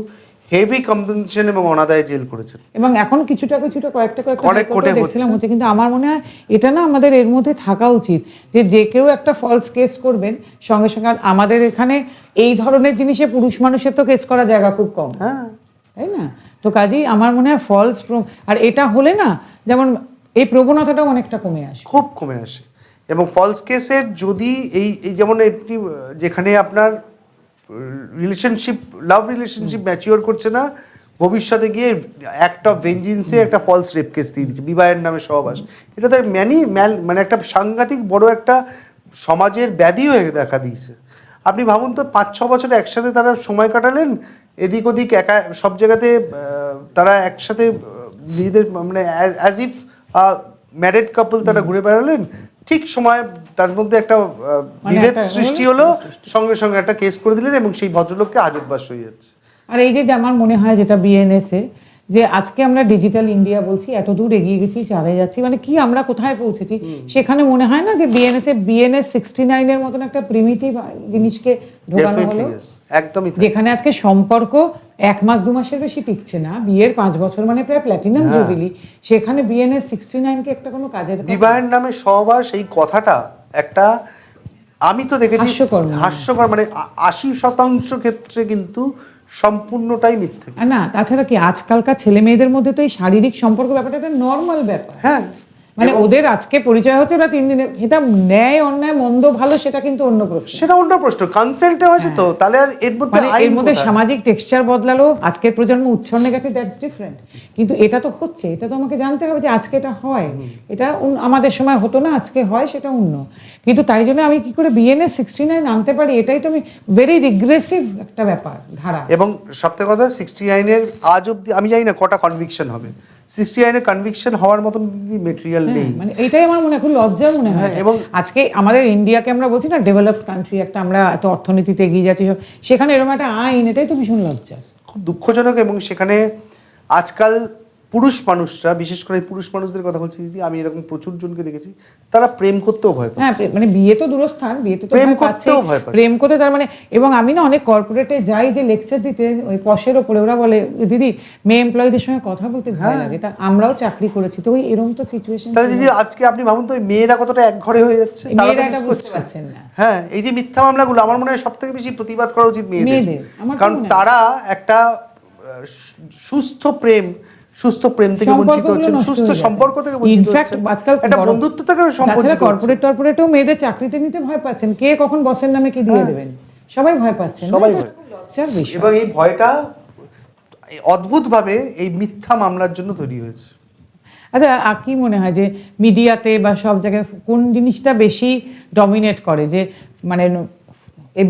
হেভি কম্পেনসেশন এবং অনাদায়ে জেল করেছেন, এবং এখন কিছুটা কয়েকটা দেখছিলাম হচ্ছে। কিন্তু আমার মনে হয় এটা না আমাদের এর মধ্যে থাকা উচিত যে যে কেউ একটা ফলস কেস করবেন সঙ্গে সঙ্গে। আমাদের এখানে এই ধরনের জিনিসে পুরুষ মানুষের তো কেস করা জায়গা খুব কম, তাই না? তো কাজেই আমার মনে হয় ফলস, আর এটা হলে না যেমন এই প্রবণতাটাও অনেকটা কমে আসে, খুব কমে আসে। এবং ফলস কেসের যদি এই যেমন একটি যেখানে আপনার লাভ রিলেশনশিপ ম্যাচিওর করছে না, ভবিষ্যতে গিয়ে অ্যাক্ট অফ ভেঞ্জেন্সে একটা ফলস রেপ কেস দিয়ে দিচ্ছে, বিবাহের নামে সহবাস। এটা তো মানে একটা সাংঘাতিক বড় একটা সমাজের ব্যাধি হয়ে দেখা দিয়েছে। আপনি ভাবুন তো 5-6 বছর একসাথে তারা সময় কাটালেন, এদিক ওদিক একা সব জায়গাতে তারা একসাথে নিজেদের মানে অ্যাজ ইফ ম্যারিড কাপল তারা ঘুরে বেড়ালেন, ঠিক সময় তার মধ্যে একটা বিভেদ সৃষ্টি হলো, সঙ্গে সঙ্গে একটা কেস করে দিলেন এবং সেই ভদ্রলোককে হাজতবাস হয়ে যাচ্ছে। আর এই যে আমার মনে হয় যেটা বিএনএসএ, যে আজকে আমরা ডিজিটাল ইন্ডিয়া বলছি, এত দূর এগিয়ে গেছি, চালে যাচ্ছি, মানে কি আমরা কোথায় পৌঁছেছি, সেখানে মনে হয় না যে বিএনএস 69 এর মতন একটা প্রিমিটিভ জিনিসকে ঢোকানো হলো, একদমই যেখানে আজকে সম্পর্ক 1 মাস 2 মাসের বেশি টিকছে না, বিয়ের 5 বছর মানে প্রায় প্ল্যাটিনাম জুবিলি, সেখানে বিএনএস 69 কে একটা কোনো কাজের বিবাহের নামে সহবাস এই কথাটা একটা, আমি তো দেখেছি হাস্যকর, মানে 80% ক্ষেত্রে কিন্তু সম্পূর্ণটাই মিথ্যে। না, তাছাড়া কি আজকালকার ছেলে মেয়েদের মধ্যে তো এই শারীরিক সম্পর্ক ব্যাপারটা একটা নর্মাল ব্যাপার। হ্যাঁ, মানে ওদের আজকে পরিচয় হচ্ছে ওরা 3 দিনে, এটা ন্যায় অন্যায় মন্দ ভালো সেটা কিন্তু অন্য প্রশ্ন, সেটা অন্য প্রশ্ন, কনসেন্টে হয়েছে তো, তাহলে আর এর মধ্যে মানে এর মধ্যে সামাজিক টেক্সচার বদলালো, আজকের প্রজন্ম উচ্ছন্নে গেছে, দ্যাটস ডিফারেন্ট। কিন্তু এটা তো হচ্ছে, এটা তো আমাকে জানতে হবে যে আজকে এটা হয়, এটা আমাদের সময় হতো না, আজকে হয়, সেটা অন্য। কিন্তু তাই জন্য আমি কি করে বিএনএস 69 আনতে পারি, এটাই তো আমি ভেরি রিগ্রেসিভ একটা ব্যাপার ধারা। এবং সবথেকে কথা 69 এর আজ অব্দি আমি জানি না কটা কনভিকশন হবে, 69 এর কনভিকশন হওয়ার মতন মেটেরিয়াল নেই। মানে এইটাই আমার মনে হয় খুব লজ্জার মনে হয়। এবং আজকে আমাদের ইন্ডিয়াকে আমরা বলছি না ডেভেলপড কান্ট্রি, একটা আমরা এত অর্থনীতিতে এগিয়ে যাচ্ছি, সেখানে এরকম একটা আইন, এটাই তো ভীষণ লজ্জা, খুব দুঃখজনক। এবং সেখানে আজকাল পুরুষ মানুষরা, বিশেষ করে পুরুষ মানুষদের কথা বলছি দিদি, আমি এরকম প্রচুর জনকে দেখেছি, তারা প্রেম করতেও ভয় পায়। হ্যাঁ, মানে বিয়ে তো দূরস্থান, বিয়েতে তো প্রেম করতেও ভয় পায়, প্রেম করতে তার মানে। এবং আমি না অনেক কর্পোরেটে যাই যে লেকচার দিতে, ওই পশের ওপরে ওরা বলে দিদি মেয়ে এমপ্লয়ীদের সঙ্গে কথা বলতে ভয় লাগে, তা আমরাও চাকরি করেছি, তো ওই এরকম তো সিচুয়েশন। তাহলে দিদি আজকে আপনি ভাবুন তো মেয়েরা কতটা এক ঘরে হয়ে যাচ্ছে, মেয়েরা এটা বুঝতে পারছেন না। হ্যাঁ, এই যে মিথ্যা মামলাগুলো, আমার মনে হয় সব থেকে বেশি প্রতিবাদ করা উচিত মেয়েদের, কারণ তারা একটা সুস্থ প্রেম থেকে বঞ্চিত হচ্ছেন, সুস্থ সম্পর্ক থেকে বঞ্চিত হচ্ছেন, একটা বন্ধুত্ব থেকে সম্পর্কিত হচ্ছেন। কর্পোরেটেও মেয়েদের চাকরিতে নিতে ভয় পাচ্ছেন, কে কখন বসের নামে কি দিয়ে দেবেন, সবাই ভয় পাচ্ছেন, সবাই ভয়। এবং এই ভয়টা অদ্ভুতভাবে এই মিথ্যা মামলার জন্য তৈরি হয়েছে। আচ্ছা, আর কি মনে হয় যে মিডিয়াতে বা সব জায়গায় কোন জিনিসটা বেশি ডমিনেট করে, যে মানে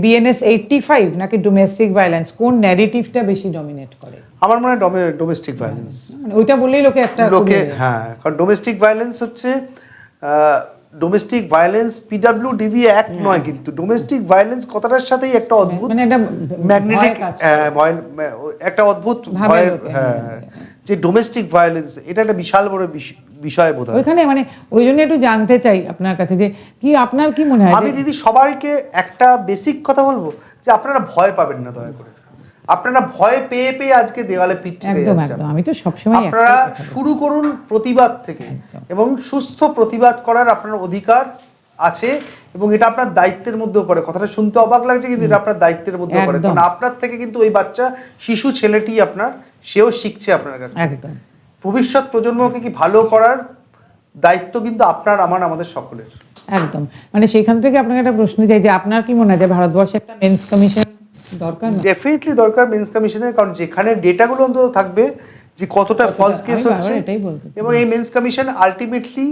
বিএনএস 85 নাকি ডোমেস্টিক ভায়োলেন্স, কোন ন্যারেটিভটা বেশি ডমিনেট করে? আমার মনে হয় ডোমেস্টিক ভায়োলেন্স, মানে ওইটা বললেই লোকে হ্যাঁ, কারণ ডোমেস্টিক ভায়োলেন্স হচ্ছে ডোমেস্টিক ভায়োলেন্স পিডব্লিউডিভি অ্যাক্ট নয়, কিন্তু ডোমেস্টিক ভায়োলেন্স কথাটার সাথেই একটা অদ্ভুত মানে একটা ম্যাগনেটিক একটা অদ্ভুত ভয়ের, হ্যাঁ, যে ডোমেস্টিক ভায়োলেন্স এটা একটা বিশাল বড় বিষয় বোধ হয় ওইখানে। মানে ওই জন্য একটু জানতে চাই আপনার কাছে যে কি আপনার কি মনে হয়। আমি দিদি সবাইকে একটা বেসিক কথা বলবো যে আপনারা ভয় পাবেন না, দয়া করে। আপনারা ভয় পেয়ে পেয়ে আজকে দেওয়ালে পিঠ থেকে যাচ্ছেন। আমি তো সবসময় আপনারা শুরু করুন প্রতিবাদ থেকে, এবং সুস্থ প্রতিবাদ করার আপনার অধিকার আছে, এবং এটা আপনার দায়িত্বের মধ্যেও পড়ে। কথাটা শুনতে অবাক লাগছে, কিন্তু এটা আপনার দায়িত্বের মধ্যেও পড়ে, কারণ আপনার থেকে কিন্তু ওই বাচ্চা শিশু ছেলেটি আপনার, সেও শিখছে আপনার কাছ থেকে। ভবিষ্যৎ প্রজন্মকে কি ভালো করার দায়িত্ব কিন্তু আপনার, আমাদের সকলের। একদম। মানে সেইখান থেকে আপনাকে একটা প্রশ্ন চাই যে আপনার কি মনে হয় যে ভারতবর্ষে একটা মেন্স কমিশন দরকার? ডেফিনেটলি দরকার মেন্স কমিশনের, কারণ যেখানে ডেটাগুলো অন্তত থাকবে যে কতটা ফলস কেস হচ্ছে, এবং এই মেন্স কমিশন আলটিমেটলি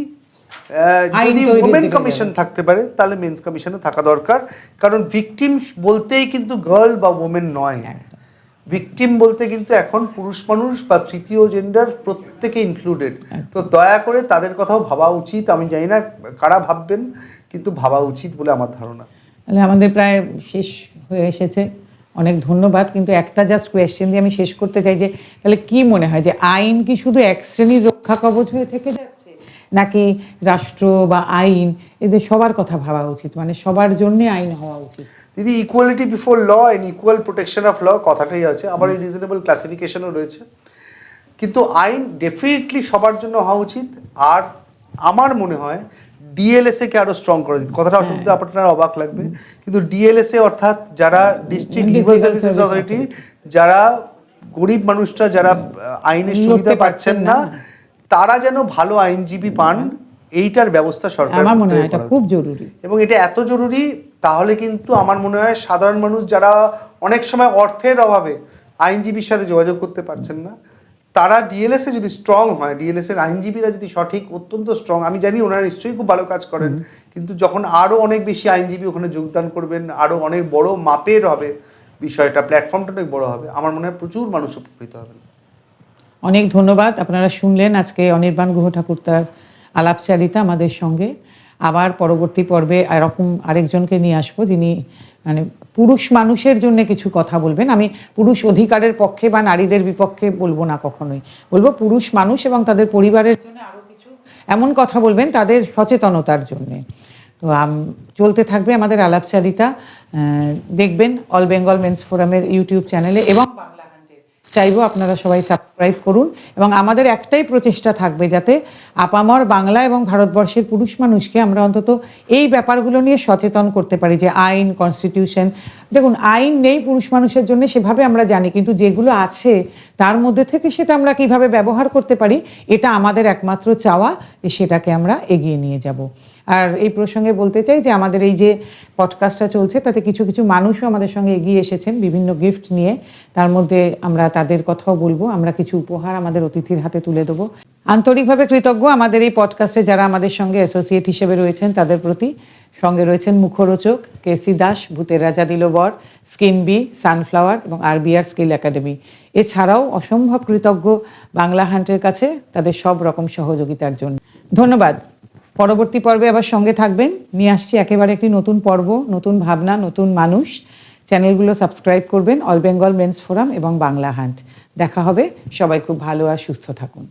যদি ওমেন কমিশন থাকতে পারে তাহলে মেন্স কমিশনও থাকা দরকার, কারণ ভিকটিম বলতেই কিন্তু গার্ল বা ওমেন নয়, ভিকটিম বলতে কিন্তু এখন পুরুষ মানুষ বা তৃতীয় জেন্ডার প্রত্যেকে ইনক্লুডেড। তো দয়া করে তাদের কথাও ভাবা উচিত, আমি জানি না কারা ভাববেন, কিন্তু ভাবা উচিত বলে আমার ধারণা। তাহলে আমাদের প্রায় শেষ হয়ে এসেছে, অনেক ধন্যবাদ। কিন্তু একটা জাস্ট কোয়েশ্চেন দিয়ে আমি শেষ করতে চাই যে তাহলে কি মনে হয় যে আইন কি শুধু এক শ্রেণীর রক্ষা কবচ হয়ে থেকে যাচ্ছে, নাকি রাষ্ট্র বা আইন এদের সবার কথা ভাবা উচিত, মানে সবার জন্য আইন হওয়া উচিত? দিদি equality before law and equal protection of law কথাটাই আছে, আবার এই রিজনেবল ক্লাসিফিকেশনও রয়েছে, কিন্তু আইন ডেফিনেটলি সবার জন্য হওয়া উচিত। আর আমার মনে হয় ডিএলএসএ কে আরো স্ট্রং করা উচিত। কথাটা শুনতে আপনার অবাক লাগবে, কিন্তু ডিএলএসএ অর্থাৎ যারা ডিস্ট্রিক্ট লিগাল সার্ভিসেস অথরিটি, যারা গরিব মানুষরা যারা আইনের সুবিধা পাচ্ছেন না, তারা যেন ভালো আইনজীবী পান, এইটার ব্যবস্থা সরকার আমার মনে হয় এটা খুব জরুরি। এবং এটা এত জরুরি, তাহলে কিন্তু আমার মনে হয় সাধারণ মানুষ যারা অনেক সময় অর্থের অভাবে আইনজীবীর সাথে যোগাযোগ করতে পারছেন না, তারা ডিএলএস এ যদি স্ট্রং হয়, ডিএলএস এর আইনজীবীরা যদি সঠিক অত্যন্ত স্ট্রং, আমি জানি ওনারা নিশ্চয়ই খুব ভালো কাজ করেন, কিন্তু যখন আরো অনেক বেশি আইনজীবী ওখানে যোগদান করবেন, আরো অনেক বড় মাপের হবে বিষয়টা, প্ল্যাটফর্মটা অনেক বড় হবে, আমার মনে হয় প্রচুর মানুষ উপকৃত হবেন। অনেক ধন্যবাদ। আপনারা শুনলেন আজকে অনির্বাণ গুহ ঠাকুর তার আলাপচারিতা আমাদের সঙ্গে। আবার পরবর্তী পর্বে এরকম আরেকজনকে নিয়ে আসবো যিনি মানে পুরুষ মানুষের জন্য কিছু কথা বলবেন। আমি পুরুষ অধিকারের পক্ষে বা নারীদের বিপক্ষে বলবো না কখনোই, বলবো পুরুষ মানুষ এবং তাদের পরিবারের জন্য আরো কিছু এমন কথা বলবেন তাদের সচেতনতার জন্যে। তো চলতে থাকবে আমাদের আলাপচারিতা। দেখবেন অল বেঙ্গল মেন্স ফোরামের ইউটিউব চ্যানেলে এবং বাংলা হান্টের। চাইবো আপনারা সবাই সাবস্ক্রাইব করুন এবং আমাদের একটাই প্রচেষ্টা থাকবে যাতে আপামর বাংলা এবং ভারতবর্ষের পুরুষ মানুষকে আমরা অন্তত এই ব্যাপারগুলো নিয়ে সচেতন করতে পারি যে আইন, কনস্টিটিউশন, দেখুন আইন নেই পুরুষ মানুষের জন্য সেভাবে আমরা জানি, কিন্তু যেগুলো আছে তার মধ্যে থেকে সেটা আমরা কিভাবে ব্যবহার করতে পারি এটা আমাদের একমাত্র চাওয়া, যে সেটাকে আমরা এগিয়ে নিয়ে যাব। আর এই প্রসঙ্গে বলতে চাই যে আমাদের এই যে পডকাস্টটা চলছে তাতে কিছু কিছু মানুষও আমাদের সঙ্গে এগিয়ে এসেছেন বিভিন্ন গিফট নিয়ে, তার মধ্যে আমরা তাদের কথাও বলবো, আমরা কিছু উপহার আমাদের অতিথির হাতে তুলে দেবো। আন্তরিকভাবে কৃতজ্ঞ আমাদের এই পডকাস্টে যারা আমাদের সঙ্গে অ্যাসোসিয়েট হিসেবে রয়েছেন তাদের প্রতি। সঙ্গে রয়েছেন মুখরোচক, কেসি দাস, ভূতের রাজা দিল বর, স্কিন বি, সানফ্লাওয়ার এবং আরবিআর স্কিল একাডেমি। এছাড়াও অসম্ভব কৃতজ্ঞ বাংলা হান্টের কাছে তাদের সব রকম সহযোগিতার জন্য। ধন্যবাদ। পরবর্তী পর্বে আবার সঙ্গে থাকবেন, নিয়ে আসছি একেবারে একটি নতুন পর্ব, নতুন ভাবনা, নতুন মানুষ। চ্যানেলগুলো সাবস্ক্রাইব করবেন, অল বেঙ্গল মেন্স ফোরাম এবং বাংলা হান্ট। দেখা হবে, সবাই খুব ভালো আর সুস্থ থাকুন।